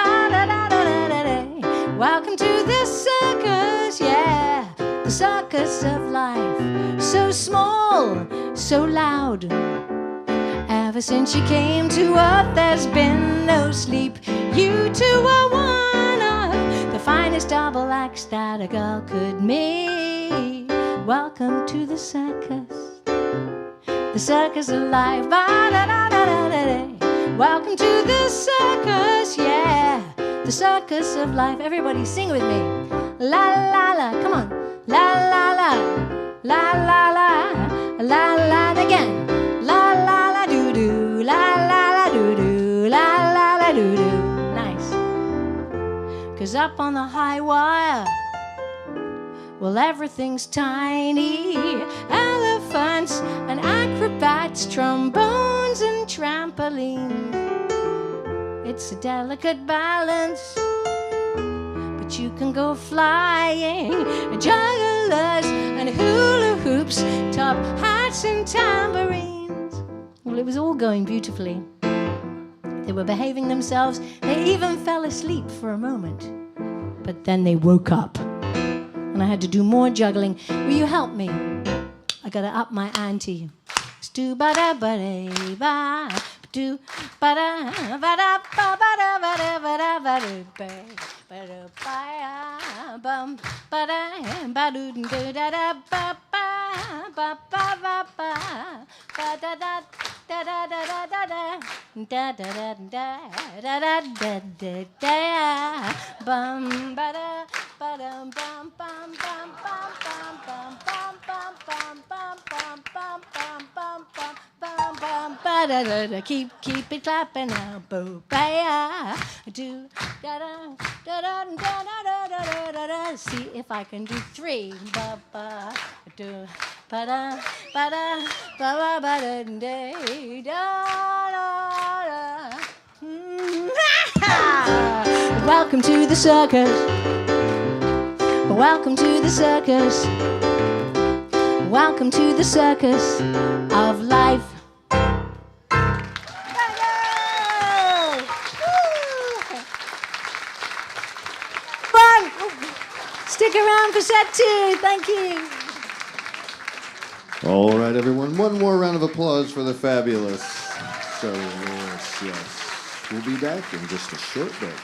Welcome to the circus, yeah, the circus of life. So small, so loud. Ever since you came to earth, there's been no sleep. You two are one of the finest double acts that a girl could meet. Welcome to the circus of life. Welcome to the circus, yeah, the circus of life. Everybody sing with me. La la la, come on. La la la, la la la, la la again. La la la doo doo, la la la doo doo, la la la doo doo. Nice. 'Cause up on the high wire, well, everything's tiny. Elephants and acrobats, trombones and trampolines. It's a delicate balance, but you can go flying. Jugglers and hula hoops, top hats and tambourines. Well, it was all going beautifully. They were behaving themselves. They even fell asleep for a moment. But then they woke up. And I had to do more juggling. Will you help me? I gotta up my ante. Do ba da ba da ba, do ba da ba da ba ba da ba da ba da ba da ba da ba bum ba da ba do da da ba ba ba ba ba ba ba da da da da da da da da da da da da da da da bum ba da ba dum bum bum bum bum bum bum bum bum bum bum bum bum bum bum bum bum ba da da da. Keep it clapping now, boo ba do da da da da da da da da da. See if I can do 3 ba ba do ba da ba da ba ba ba da da da da. Welcome to the circus. Welcome to the circus. Welcome to the circus of life. Fun! Stick around for set 2. Thank you. All right, everyone. One more round of applause for the fabulous Zoe Lewis. Yes. We'll be back in just a short bit.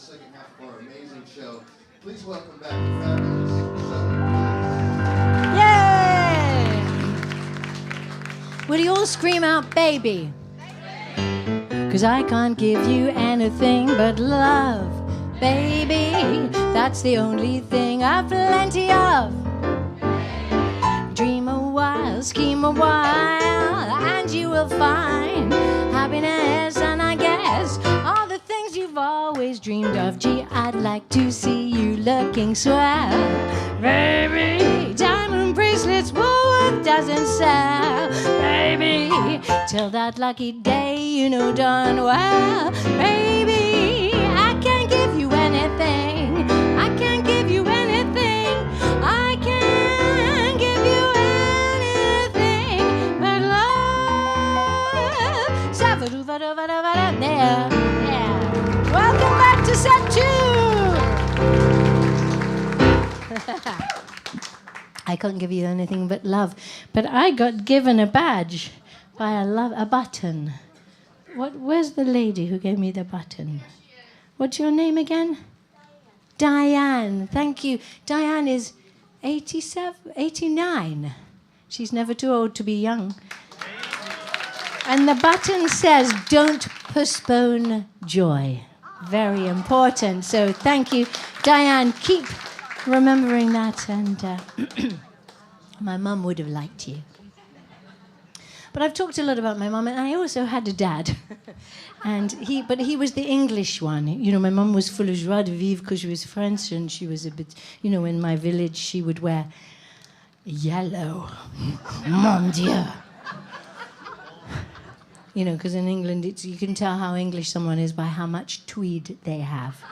second half of our amazing show. Please welcome back the fabulous Zoe. Yay! Will you all scream out, baby? 'Cause I can't give you anything but love, baby. That's the only thing I've plenty of. Dream a while, scheme a while, and you will find happiness, and I guess all the things you've always dreamed of. Gee, I'd like to see you looking swell, baby. Diamond bracelets Woolworth doesn't sell, baby. Till that lucky day, you know darn well, baby. I can't give you anything. I can't give you anything. I can't give you anything but love. There. Yeah. Welcome back to set 2. I couldn't give you anything but love, but I got given a badge by a button. Where's the lady who gave me the button? What's your name again? Diane. Thank you. Diane is 89. She's never too old to be young. And the button says, don't postpone joy. Very important. So thank you, Diane. Keep remembering that. And my mum would have liked you. But I've talked a lot about my mum, and I also had a dad. But he was the English one. You know, my mum was full of joie de vivre because she was French, and she was a bit, you know, in my village she would wear yellow. Mon Dieu. You know, because in England you can tell how English someone is by how much tweed they have.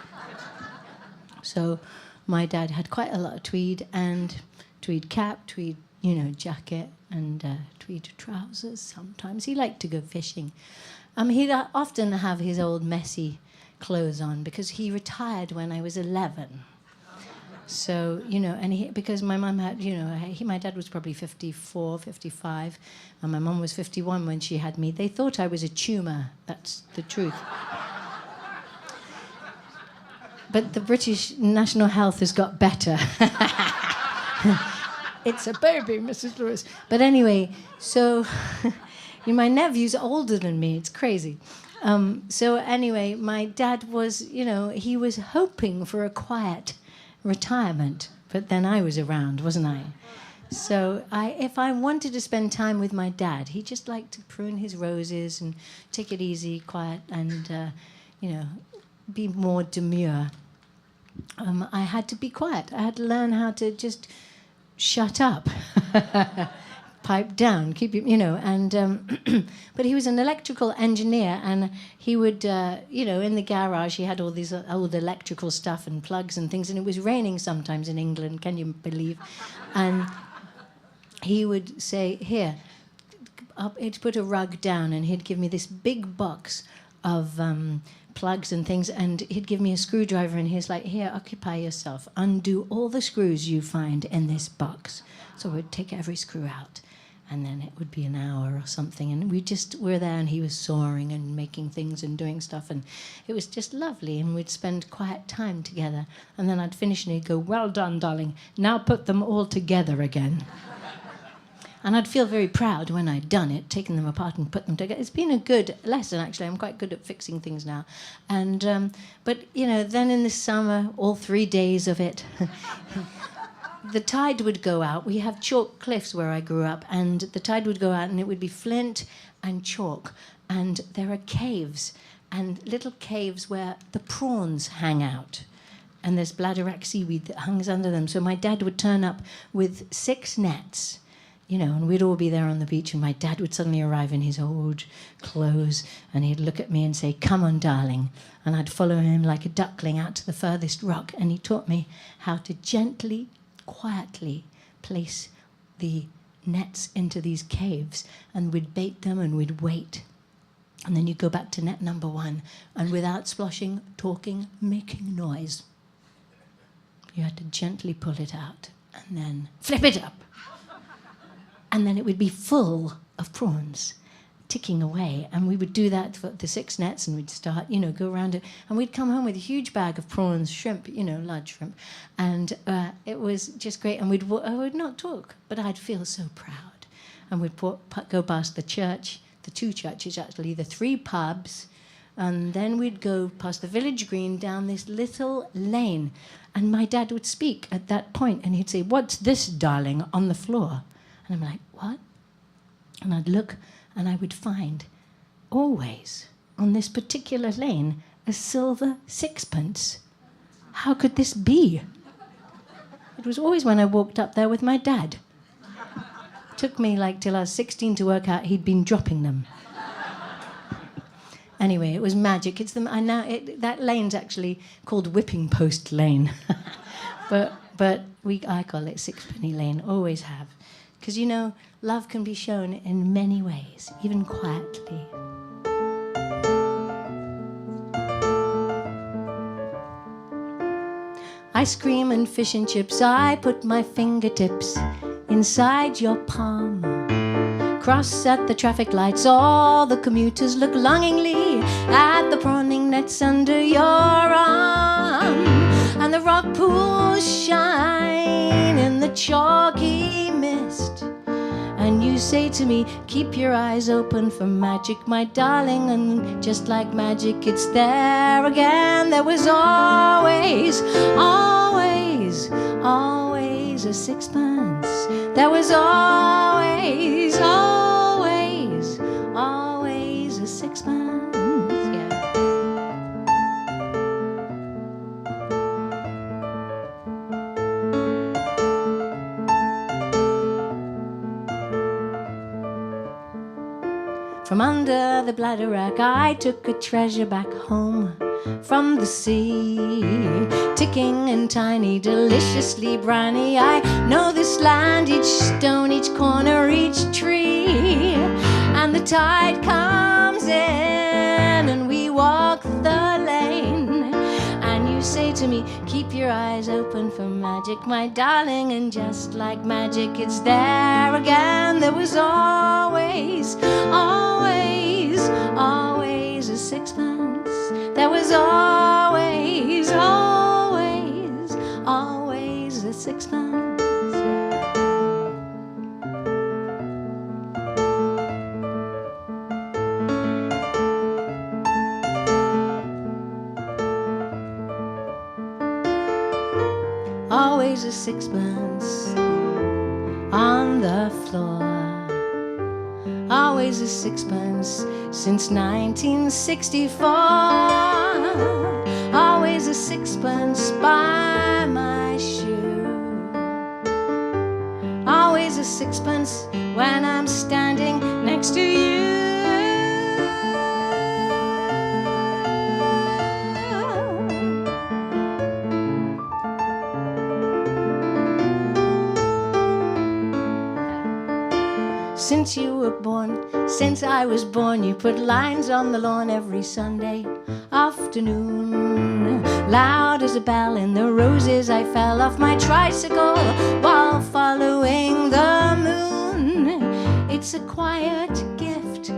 So my dad had quite a lot of tweed, and tweed cap, tweed, you know, jacket, and tweed trousers sometimes. He liked to go fishing. He'd often have his old messy clothes on because he retired when I was 11. So, you know, and because my mum had, you know, my dad was probably 54, 55, and my mum was 51 when she had me. They thought I was a tumour. That's the truth. But the British National Health has got better. It's a baby, Mrs. Lewis. But anyway, so my nephew's older than me. It's crazy. So anyway, my dad was, you know, he was hoping for a quiet retirement. But then I was around, wasn't I? So if I wanted to spend time with my dad, he just liked to prune his roses and take it easy, quiet, and, you know, be more demure. I had to be quiet. I had to learn how to just shut up, pipe down, keep you know. And but he was an electrical engineer, and he would, you know, in the garage he had all these old electrical stuff and plugs and things, and it was raining sometimes in England. Can you believe? And he would say, "Here," he'd put a rug down, and he'd give me this big box of plugs and things, and he'd give me a screwdriver, and he's like, "Here, occupy yourself. Undo all the screws you find in this box." So we'd take every screw out, and then it would be an hour or something, and we just were there, and he was sawing and making things and doing stuff, and it was just lovely, and we'd spend quiet time together, and then I'd finish, and he'd go, "Well done, darling. Now put them all together again." And I'd feel very proud when I'd done it, taken them apart and put them together. It's been a good lesson, actually. I'm quite good at fixing things now. And but, you know, then in the summer, all 3 days of it, the tide would go out. We have chalk cliffs where I grew up, and the tide would go out, and it would be flint and chalk. And there are caves, and little caves where the prawns hang out. And there's bladderwrack seaweed that hangs under them. So my dad would turn up with 6 nets, you know, and we'd all be there on the beach, and my dad would suddenly arrive in his old clothes, and he'd look at me and say, "Come on, darling." And I'd follow him like a duckling out to the furthest rock, and he taught me how to gently, quietly place the nets into these caves, and we'd bait them, and we'd wait. And then you'd go back to net number 1, and without splashing, talking, making noise, you had to gently pull it out, and then flip it up. And then it would be full of prawns. ticking away, and we would do that for the 6 nets, and we'd start, go around it, and we'd come home with a huge bag of prawns, shrimp, large shrimp, and it was just great. And I would not talk, but I'd feel so proud. And we'd go past the church, the 2 churches actually, the 3 pubs, and then we'd go past the village green down this little lane, and my dad would speak at that point, and he'd say, "What's this, darling, on the floor?" And I'm like, "What?" And I'd look, and I would find, always, on this particular lane, a silver 6pence. How could this be? It was always when I walked up there with my dad. It took me till I was 16 to work out he'd been dropping them. Anyway, it was magic. That lane's actually called Whipping Post Lane. but I call it Sixpenny Lane, always have. Because, love can be shown in many ways, even quietly. Ice cream and fish and chips, I put my fingertips inside your palm. Cross at the traffic lights, all the commuters look longingly at the prawning nets under your arm. And the rock pools shine in the chalky mist. And you say to me, "Keep your eyes open for magic, my darling." And just like magic, it's there again. There was always, always, always a 6pence. There was always, always, always a 6pence. Yeah. From under the bladder rack, I took a treasure back home from the sea. Ticking and tiny, deliciously briny. I know this land, each stone, each corner, each tree. And the tide comes in, and we walk the lane. And you say to me, "Keep your eyes open for magic, my darling." And just like magic, it's there again. There was always, always, always a 6pence. There was always, always, always a 6pence. Always a 6pence on the floor. Always a 6pence since 1964. Always a 6pence by my shoe. Always a 6pence when I'm standing next to you. Since you were born, since I was born, you put lines on the lawn every Sunday afternoon. Loud as a bell in the roses, I fell off my tricycle while following the moon. It's a quiet gift,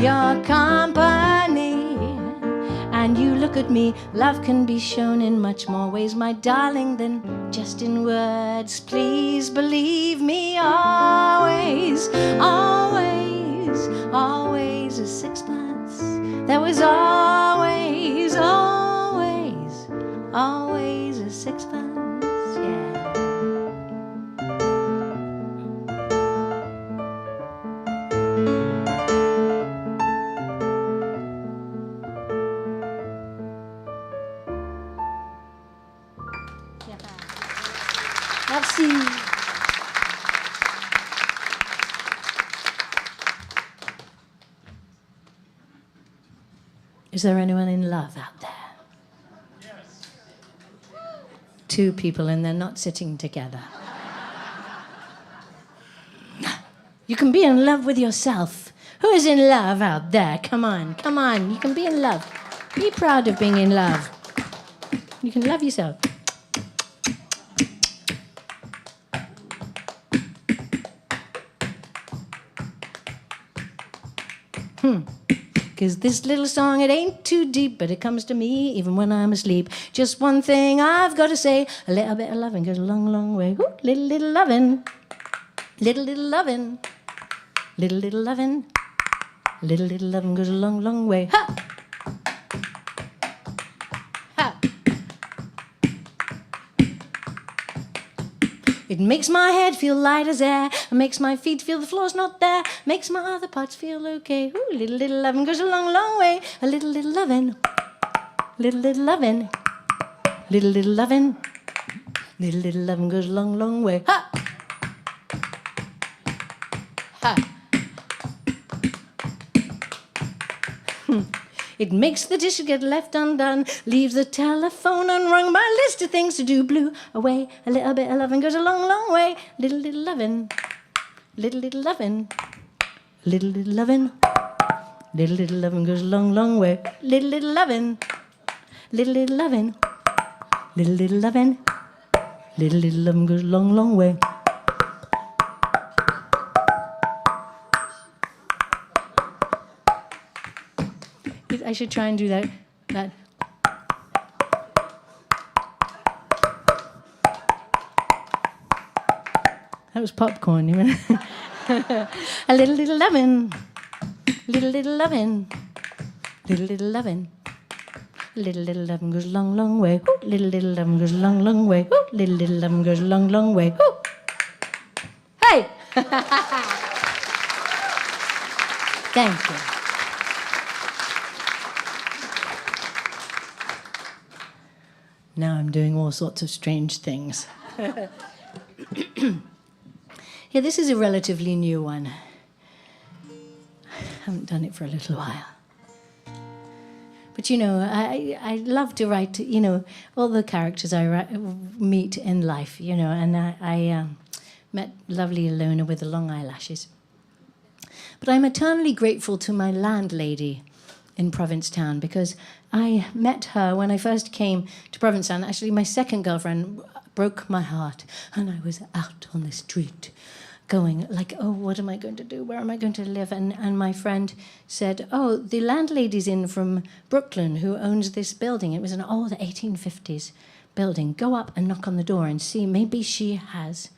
your company. And you look at me, love can be shown in much more ways, my darling, than just in words. Please believe me, always, always, always a 6pence. There was always, always, always a 6pence, yeah. Merci. Is there anyone in love out there? Yes. 2 people, and they're not sitting together. You can be in love with yourself. Who is in love out there? Come on, come on. You can be in love. Be proud of being in love. You can love yourself. 'Cause this little song, it ain't too deep, but it comes to me even when I'm asleep. Just one thing I've got to say, a little bit of loving goes a long, long way. Ooh, little loving, little loving, little loving, little loving goes a long, long way. Ha! Ha! It makes my head feel light as air. It makes my feet feel the floor's not there. Makes my other parts feel okay. Ooh, little loving goes a long, long way. A little loving. Little loving. Little loving. Little loving goes a long, long way. Ha! Ha! It makes the dishes get left undone, leaves the telephone unrung, my list of things to do blew away. A little bit of loving goes a long, long way. Little loving, little loving, little loving, little loving goes a long, long way. Little loving, little loving, little loving, little loving goes a long, long way. I should try and do that. That was popcorn, you know. A little lovin', little lovin', little lovin', little lovin' goes a long, long way. Ooh, little lovin' goes a long, long way. Ooh, little lovin' goes a long, long way. Ooh. Hey! Thank you. Now I'm doing all sorts of strange things. Yeah, this is a relatively new one. I haven't done it for a little while. But, you know, I love to write, you know, all the characters I meet in life, you know, and I met lovely Ilona with the long eyelashes. But I'm eternally grateful to my landlady in Provincetown, because I met her when I first came to Provincetown. Actually, my second girlfriend broke my heart, and I was out on the street going like, oh, what am I going to do? Where am I going to live? And my friend said, oh, the landlady's in from Brooklyn who owns this building. It was an old 1850s building. Go up and knock on the door and see. Maybe she has,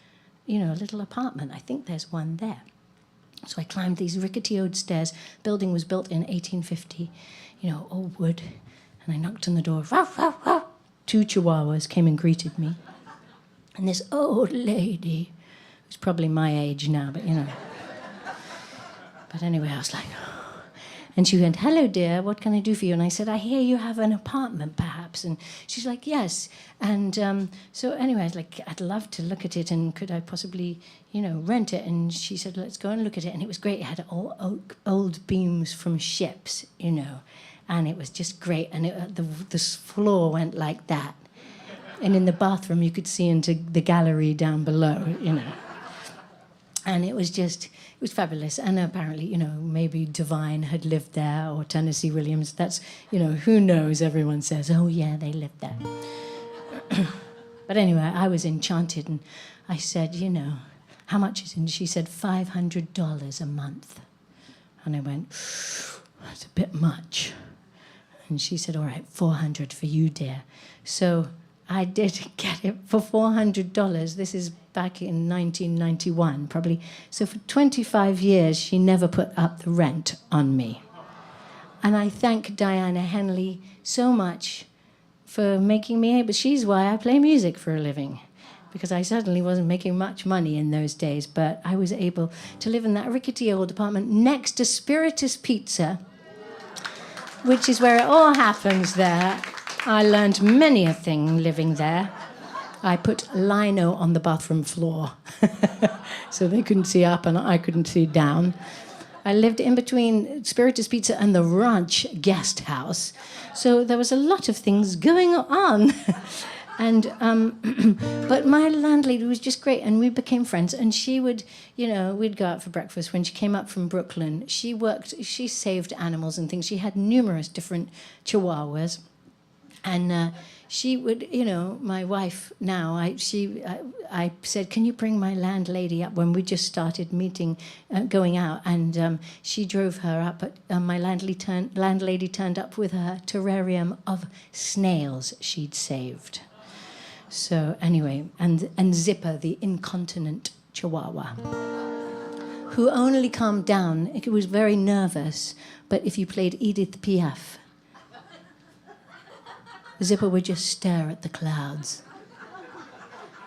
you know, a little apartment. I think there's one there. So I climbed these rickety old stairs. Building was built in 1850, you know, old wood. And I knocked on the door. Ruff, ruff, ruff. 2 chihuahuas came and greeted me. And this old lady, who's probably my age now, but you know. But anyway, I was like, oh. And she went, hello, dear, what can I do for you? And I said, I hear you have an apartment, perhaps. And she's like, yes. And so anyway, I was like, I'd love to look at it, and could I possibly, you know, rent it? And she said, let's go and look at it. And it was great. It had all old beams from ships, you know. And it was just great. And the floor went like that. And in the bathroom, you could see into the gallery down below, you know. And it was fabulous. And apparently, you know, maybe Divine had lived there, or Tennessee Williams. That's, you know, who knows? Everyone says, oh, yeah, they lived there. But anyway, I was enchanted. And I said, you know, how much is it? And she said, $500 a month. And I went, that's a bit much. And she said, all right, $400 for you, dear. So I did get it for $400. This is back in 1991, probably. So for 25 years, she never put up the rent on me. And I thank Diana Henley so much for making me able. She's why I play music for a living, because I certainly wasn't making much money in those days, but I was able to live in that rickety old apartment next to Spiritus Pizza, which is where it all happens there. I learned many a thing living there. I put lino on the bathroom floor so they couldn't see up and I couldn't see down. I lived in between Spiritus Pizza and the Ranch Guest House, so there was a lot of things going on. And but my landlady was just great, and we became friends. And she would, you know, we'd go out for breakfast when she came up from Brooklyn. She saved animals and things. She had numerous different chihuahuas. And she would, my wife now, I said, can you bring my landlady up when we just started meeting, going out? And she drove her up, but my landlady turned up with her terrarium of snails she'd saved. So anyway, and Zipper, the incontinent chihuahua, who only calmed down. He was very nervous, but if you played Edith Piaf, Zipper would just stare at the clouds.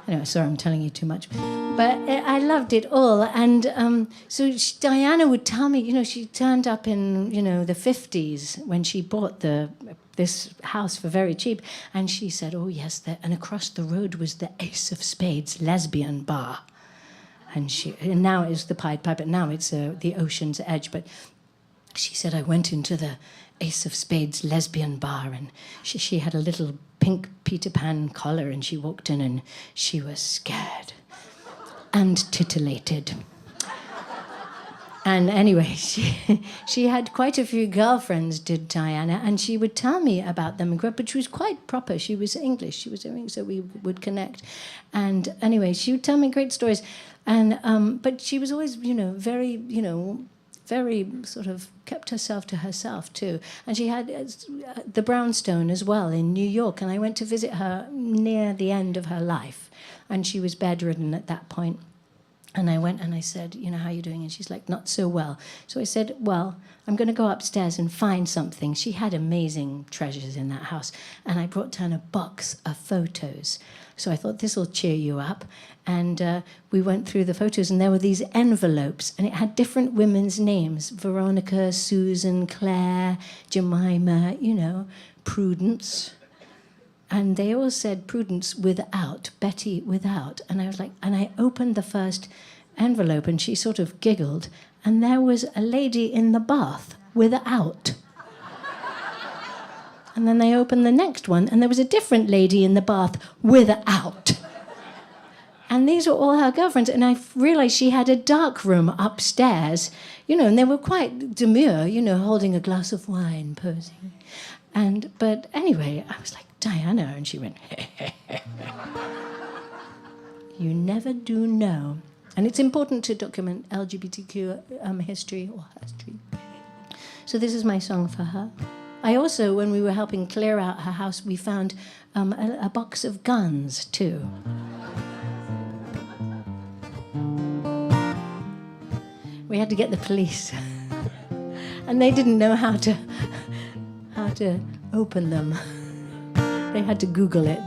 Anyway, sorry, I'm telling you too much. But I loved it all. And so Diana would tell me, she turned up in, the 50s when she bought this house for very cheap. And she said, oh, yes, and across the road was the Ace of Spades lesbian bar. And now it's the Pied Piper, now it's the Ocean's Edge. But she said, I went into the Ace of Spades lesbian bar, and she had a little pink Peter Pan collar, and she walked in and she was scared and titillated. And anyway, she had quite a few girlfriends, did Diana, and she would tell me about them, but she was quite proper. She was English, she was English, so we would connect. And anyway, she would tell me great stories, and but she was always, very sort of kept herself to herself too. And she had the brownstone as well in New York, and I went to visit her near the end of her life, and she was bedridden at that point. And I went and I said, how are you doing? And she's like, not so well. So I said, well, I'm going to go upstairs and find something. She had amazing treasures in that house. And I brought down a box of photos. So I thought, this will cheer you up. And we went through the photos, and there were these envelopes, and it had different women's names: Veronica, Susan, Claire, Jemima, Prudence. And they all said Prudence without, Betty without. And I was like, and I opened the first envelope, and she sort of giggled, and there was a lady in the bath without. And then they opened the next one, and there was a different lady in the bath without. And these were all her girlfriends. And I realized she had a dark room upstairs, and they were quite demure, holding a glass of wine, posing. But anyway, I was like, Diana, and she went, you never do know. And it's important to document LGBTQ history or history. So this is my song for her. I also, when we were helping clear out her house, we found a box of guns, too. We had to get the police. And they didn't know how to open them. They had to Google it.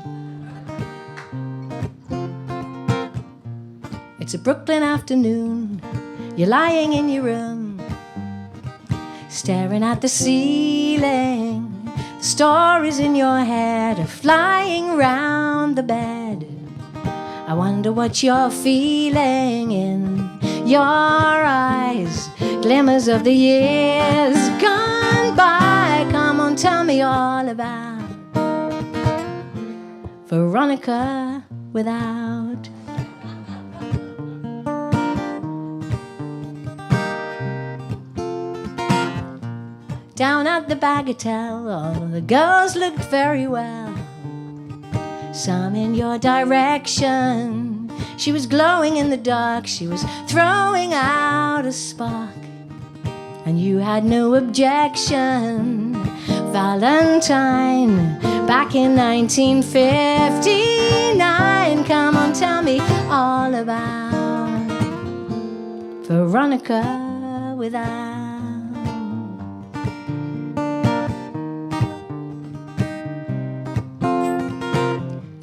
It's a Brooklyn afternoon. You're lying in your room, staring at the ceiling. The stories in your head are flying round the bed. I wonder what you're feeling in your eyes. Glimmers of the years gone by. Come on, tell me all about Veronica without. Down at the Bagatelle, all the girls looked very well. Some in your direction. She was glowing in the dark. She was throwing out a spark. And you had no objection. Valentine, back in 1959. Come on, tell me all about Veronica without.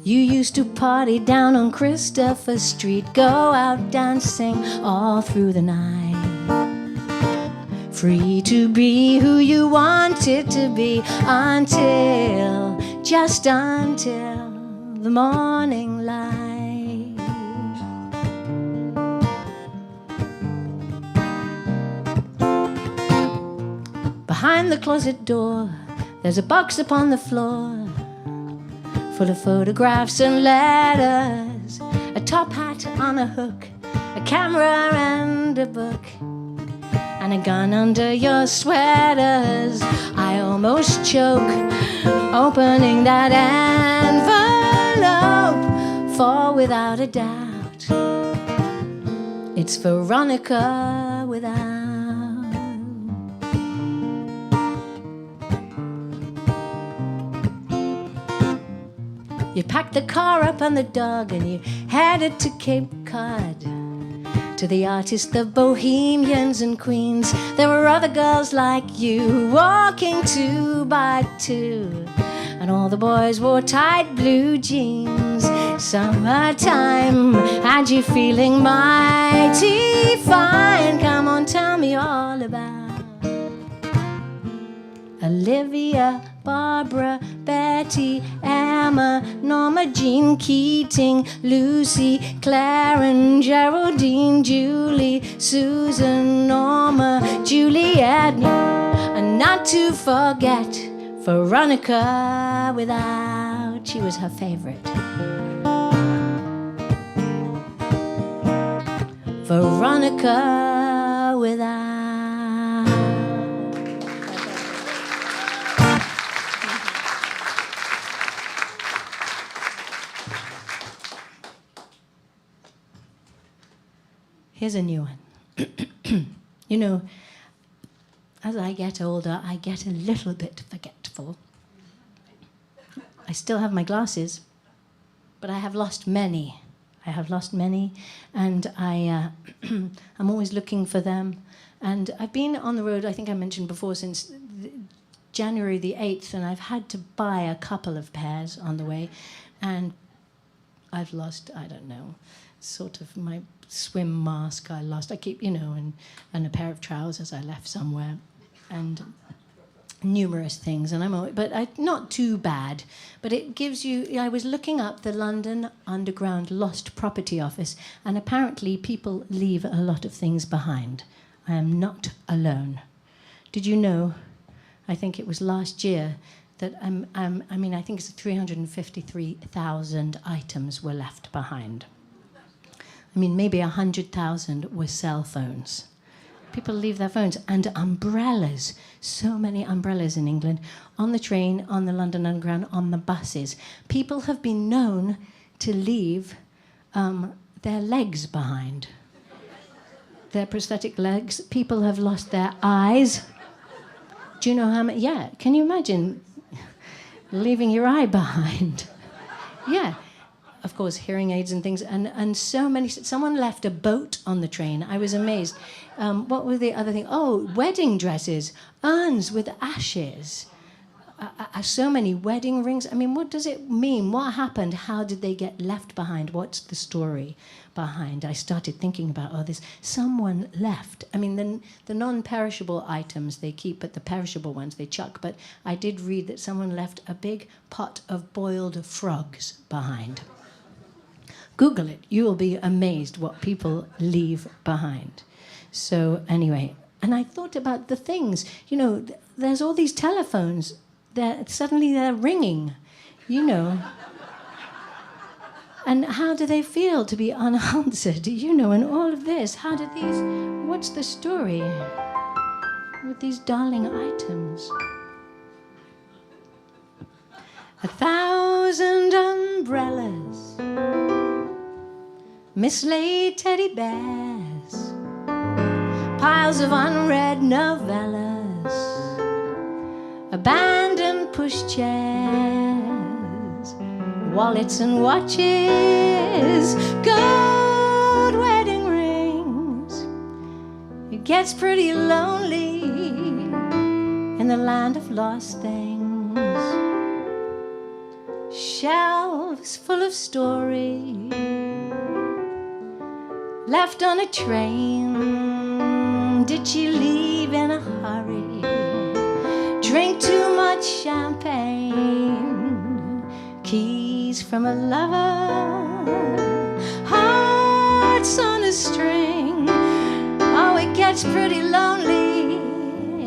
You used to party down on Christopher Street, go out dancing all through the night. Free to be who you wanted to be just until the morning light. Behind the closet door, there's a box upon the floor, full of photographs and letters, a top hat on a hook, a camera and a book. and a gun under your sweaters. I almost choke opening that envelope, for without a doubt, it's Veronica without. You packed the car up and the dog and you headed to Cape Cod, to the artist, the bohemians and queens. There were other girls like you walking 2 by 2, and all the boys wore tight blue jeans. Summertime had you feeling mighty fine. Come on, tell me all about Olivia, Barbara, Betty, Emma, Norma Jean Keating, Lucy, Claire and Geraldine, Julie, Susan, Norma, Juliet, and not to forget Veronica without. She was her favorite. Veronica without. Here's a new one. You know, as I get older, I get a little bit forgetful. I still have my glasses, but I have lost many. I have lost many, and I'm always looking for them. And I've been on the road, I think I mentioned before, since January the 8th, and I've had to buy a couple of pairs on the way. And I've lost, I don't know, sort of my swim mask I lost. I keep, you know, and a pair of trousers I left somewhere, and numerous things. And not too bad, but it gives you. I was looking up the London Underground Lost Property Office, and apparently people leave a lot of things behind. I am not alone. Did you know? I think it was last year that I think it's 353,000 items were left behind. I mean, maybe 100,000 were cell phones. People leave their phones, and umbrellas. So many umbrellas in England, on the train, on the London Underground, on the buses. People have been known to leave their legs behind. Their prosthetic legs. People have lost their eyes. Do you know how many? Yeah, can you imagine leaving your eye behind? Yeah. Of course, hearing aids and things, and so many. Someone left a boat on the train. I was amazed. What were the other thing? Oh, wedding dresses, urns with ashes. So many wedding rings. I mean, what does it mean? What happened? How did they get left behind? What's the story behind? I started thinking about this. Someone left. I mean, the non-perishable items they keep, but the perishable ones they chuck. But I did read that someone left a big pot of boiled frogs behind. Google it. You will be amazed what people leave behind. So anyway, and I thought about the things. You know, there's all these telephones. Suddenly they're ringing, you know. And how do they feel to be unanswered, you know, and all of this? What's the story with these darling items? 1,000 umbrellas, mislaid teddy bears, piles of unread novellas, abandoned pushchairs, wallets and watches, gold wedding rings. It gets pretty lonely in the land of lost things. Shelves full of stories left on a train. Did she leave in a hurry? Drink too much champagne. Keys from a lover, hearts on a string. Oh, it gets pretty lonely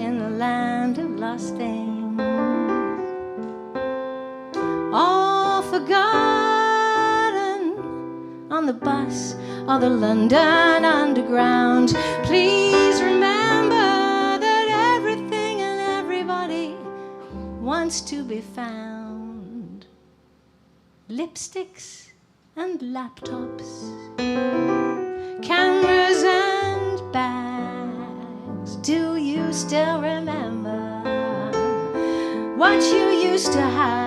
in the land of lost things. All forgotten on the bus or the London Underground. Please remember be found. Lipsticks and laptops, cameras and bags. Do you still remember what you used to have?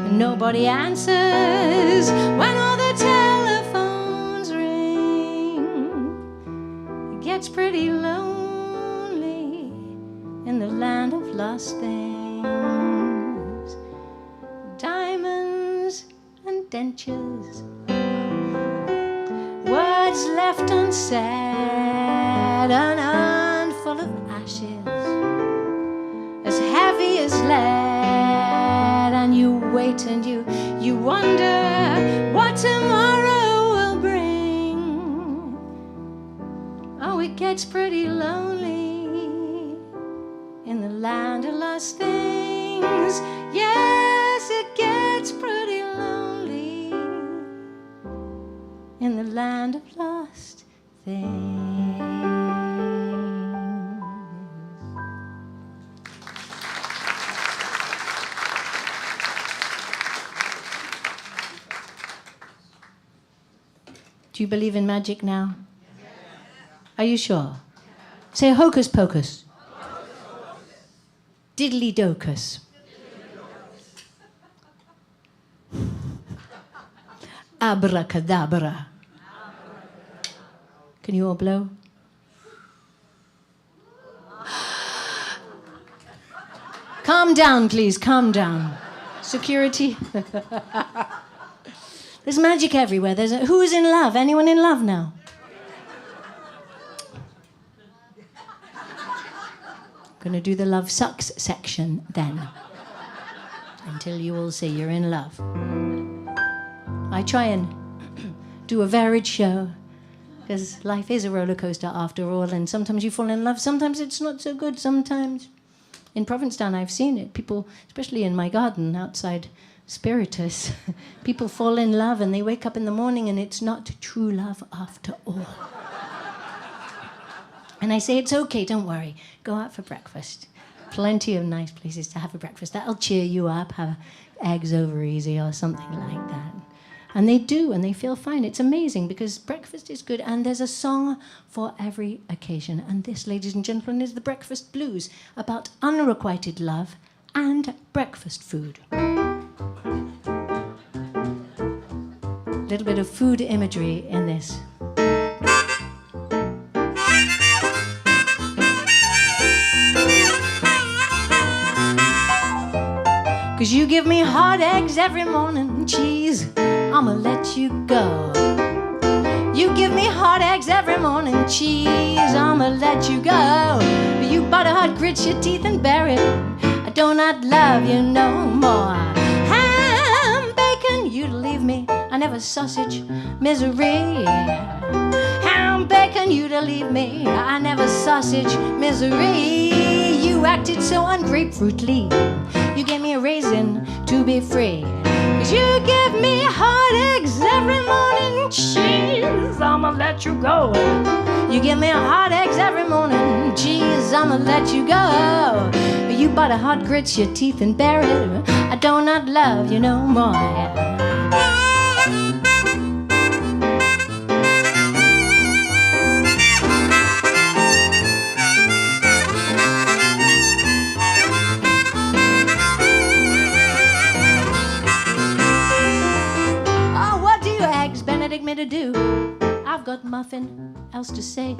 Nobody answers when all the telephones ring. It gets pretty lonely in the land of lost things. Diamonds and dentures, words left unsaid, an urn full of ashes, as heavy as lead. And you wait and you wonder what tomorrow will bring. Oh, it gets pretty lonely in the land of lost things. Yes, it gets pretty lonely in the land of lost things. Do you believe in magic now? Are you sure? Say hocus pocus. Diddly docus. Abracadabra. Can you all blow? Calm down, please, calm down. Security. There's magic everywhere. Who's in love? Anyone in love now? I'm going to do the love sucks section then, until you all say you're in love. I try and do a varied show, because life is a roller coaster after all, and sometimes you fall in love, sometimes it's not so good, sometimes. In Provincetown, I've seen it. People, especially in my garden outside Spiritus, people fall in love and they wake up in the morning and it's not true love after all. And I say, it's okay, don't worry. Go out for breakfast. Plenty of nice places to have a breakfast. That'll cheer you up, have eggs over easy or something like that. And they do, and they feel fine. It's amazing because breakfast is good, and there's a song for every occasion. And this, ladies and gentlemen, is the Breakfast Blues, about unrequited love and breakfast food. A little bit of food imagery in this. Cause you give me hard eggs every morning, cheese, I'ma let you go. You give me hard eggs every morning, cheese, I'ma let you go. You butter hard, grit your teeth and bury it. I do not love you no more. Ham, bacon, you leave me. I never sausage, misery. Ham, bacon, you to leave me. I never sausage, misery. You acted so ungrapefruitly. You gave me a raisin to be free. Cause you give me hard eggs every morning, cheese, I'ma let you go. You give me hard eggs every morning, cheese, I'ma let you go. You butter hard, grits your teeth and bear it. I do not love you no more. Me to do. I've got nothing else to say.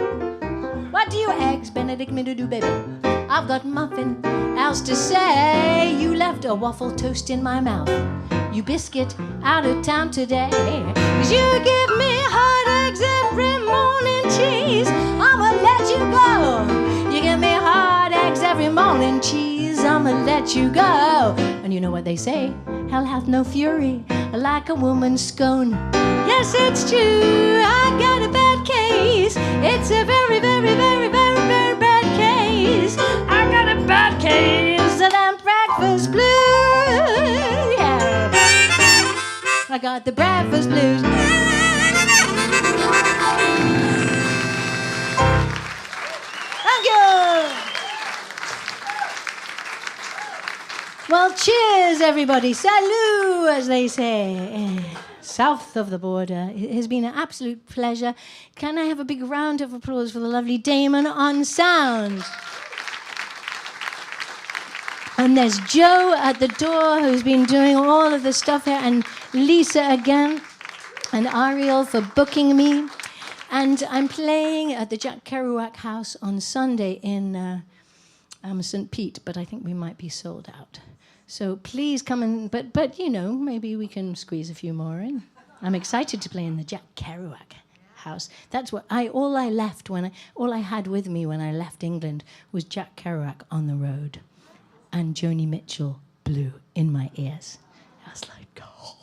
What do you eggs Benedict me to do, baby? I've got nothing else to say. You left a waffle toast in my mouth. You biscuit out of town today. Cause you give me hard eggs every morning, cheese, I'ma let you go. You give me hard eggs every morning, cheese, I'ma let you go. And you know what they say? Hell hath no fury like a woman's scone. Yes, it's true, I got a bad case. It's a very, very, very, very, very bad case. I got a bad case of them breakfast blues. Yeah. I got the breakfast blues. Thank you. cheers, everybody. Salut, as they say. South of the border. It has been an absolute pleasure. Can I have a big round of applause for the lovely Damon on sound? And there's Joe at the door, who's been doing all of the stuff here, and Lisa again, and Ariel for booking me. And I'm playing at the Jack Kerouac House on Sunday in St. Pete, but I think we might be sold out. So please come and, but you know, maybe we can squeeze a few more in. I'm excited to play in the Jack Kerouac House. That's what all I had with me when I left England was Jack Kerouac on the road, and Joni Mitchell blew in my ears. I was like, oh.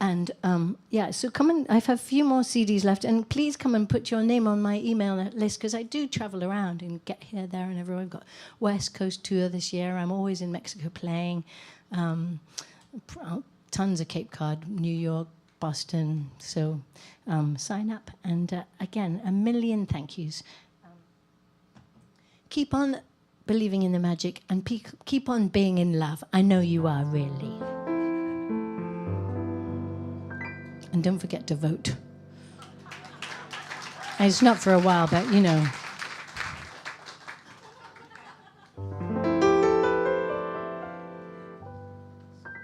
And so come and I have a few more CDs left, and please come and put your name on my email list, because I do travel around and get here, there, and everywhere. I've got West Coast tour this year. I'm always in Mexico playing. Tons of Cape Cod, New York, Boston. So sign up. And again, a million thank yous. Keep on believing in the magic, and keep on being in love. I know you are, really. And don't forget to vote. And it's not for a while, but you know.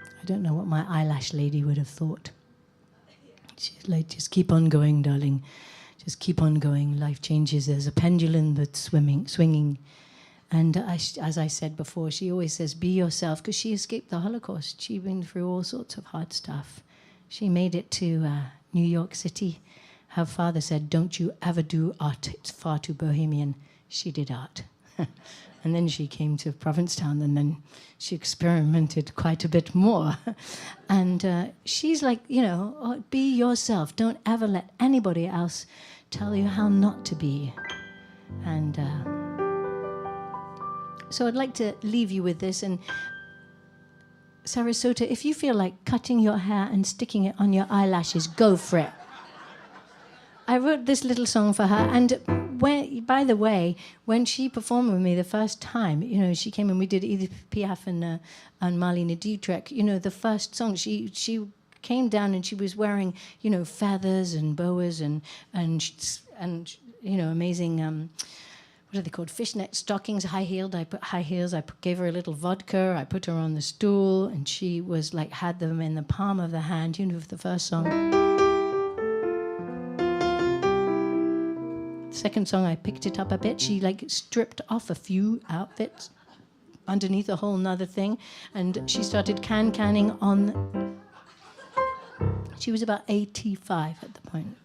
I don't know what my eyelash lady would have thought. She's like, just keep on going, darling. Just keep on going. Life changes. There's a pendulum that's swinging. And as I said before, she always says, be yourself, because she escaped the Holocaust. She'd been through all sorts of hard stuff. She made it to New York City. Her father said, don't you ever do art. It's far too bohemian. She did art. And then she came to Provincetown, and then she experimented quite a bit more. And she's like, you know, be yourself. Don't ever let anybody else tell you how not to be. And so I'd like to leave you with this. And Sarasota, if you feel like cutting your hair and sticking it on your eyelashes, go for it. I wrote this little song for her, and by the way, when she performed with me the first time, you know, she came and we did Edith Piaf and Marlene Dietrich. You know, the first song, she came down and she was wearing, you know, feathers and boas and you know, amazing. What are they called? Fishnet stockings, high-heeled. I put high heels. Gave her a little vodka. I put her on the stool, and she was like, had them in the palm of the hand. You know, the first song. Second song, I picked it up a bit. She like stripped off a few outfits underneath a whole nother thing, and she started canning on. She was about 85 at the point.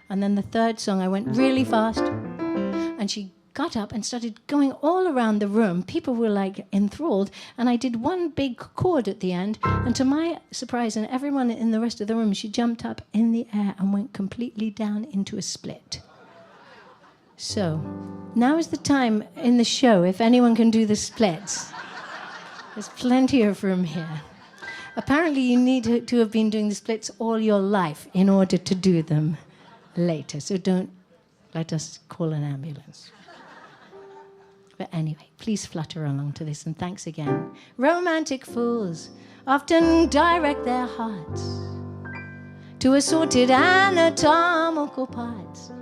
And then the third song, I went really fast, and she got up and started going all around the room. People were like enthralled, and I did one big chord at the end, and to my surprise and everyone in the rest of the room, she jumped up in the air and went completely down into a split. So now is the time in the show, if anyone can do the splits. There's plenty of room here. Apparently you need to have been doing the splits all your life in order to do them later, so don't let us call an ambulance. But anyway, please flutter along to this, and thanks again. Romantic fools often direct their hearts to assorted anatomical parts.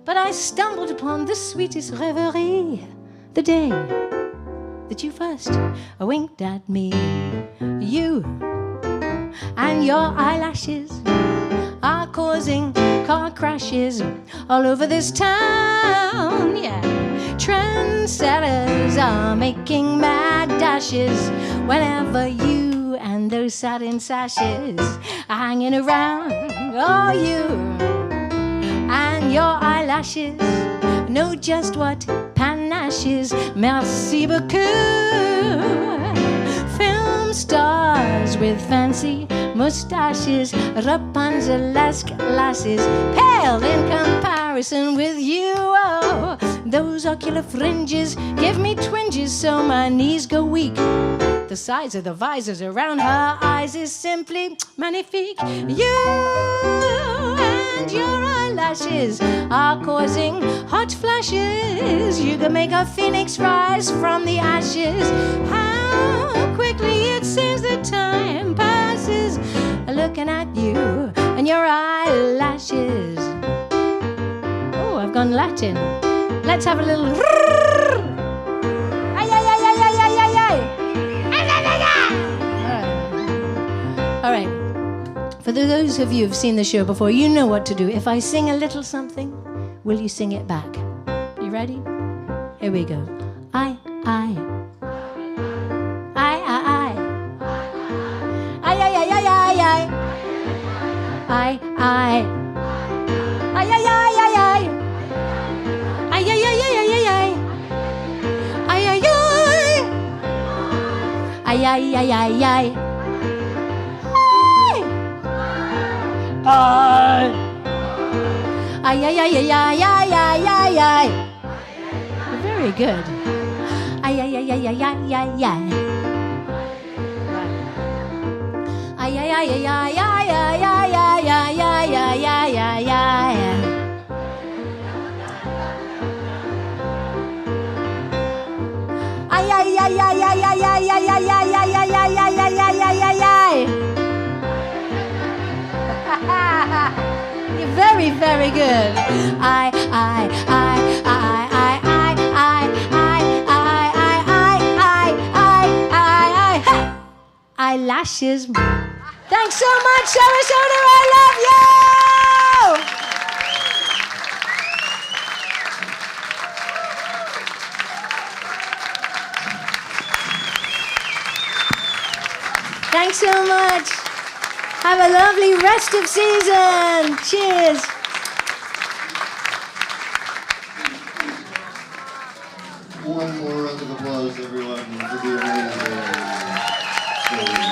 But I stumbled upon the sweetest reverie the day that you first winked at me. You and your eyelashes are causing car crashes all over this town, yeah. Trendsetters are making mad dashes whenever you and those satin sashes are hanging around. Oh, you and your eyelashes know just what panache is. Merci beaucoup. Film stars with fancy mustaches, Rapunzel-esque lasses, pale in comparison with you. Oh, those ocular fringes give me twinges so my knees go weak. The size of the visors around her eyes is simply magnifique. You and and your eyelashes are causing hot flashes. You can make a phoenix rise from the ashes. How quickly it seems the time passes, looking at you and your eyelashes. Oh, I've gone Latin. Let's have a little. Ay, ay, ay, ay, ay, ay, ay, ay. All right. For those of you who've seen the show before, you know what to do. If I sing a little something, will you sing it back? You ready? Here we go. I. I. Ay, ay, ay. Ay, ay, ay, ay, ay, ay. Ay, ay. Ay, ay, ay, ay, ay. Ay, ay, ay, ay, ay, ay. Ay, ay, ay. Ay, ay, ay, ay, ay. Ay. Ay, ay, ay, ay, ay, ay, ay, ay, ay. Very good. Ay, ay, ay, ay, ay, ay, ay, ay. Ay, ay, ay, ay, ay, ay, ay, ay, ay, ay, ay, ay, ay, ay. Ay, ay, ay, ay, ay, ay, ay, ay, ay, ay, ay, ay, ay, ay, ay, ay, ay. You're very, very good. I. Eyelashes. Thanks so much, Sarasota. I love you. Thanks so much. Have a lovely rest of season. Cheers. One more round of applause, everyone, for the amazing.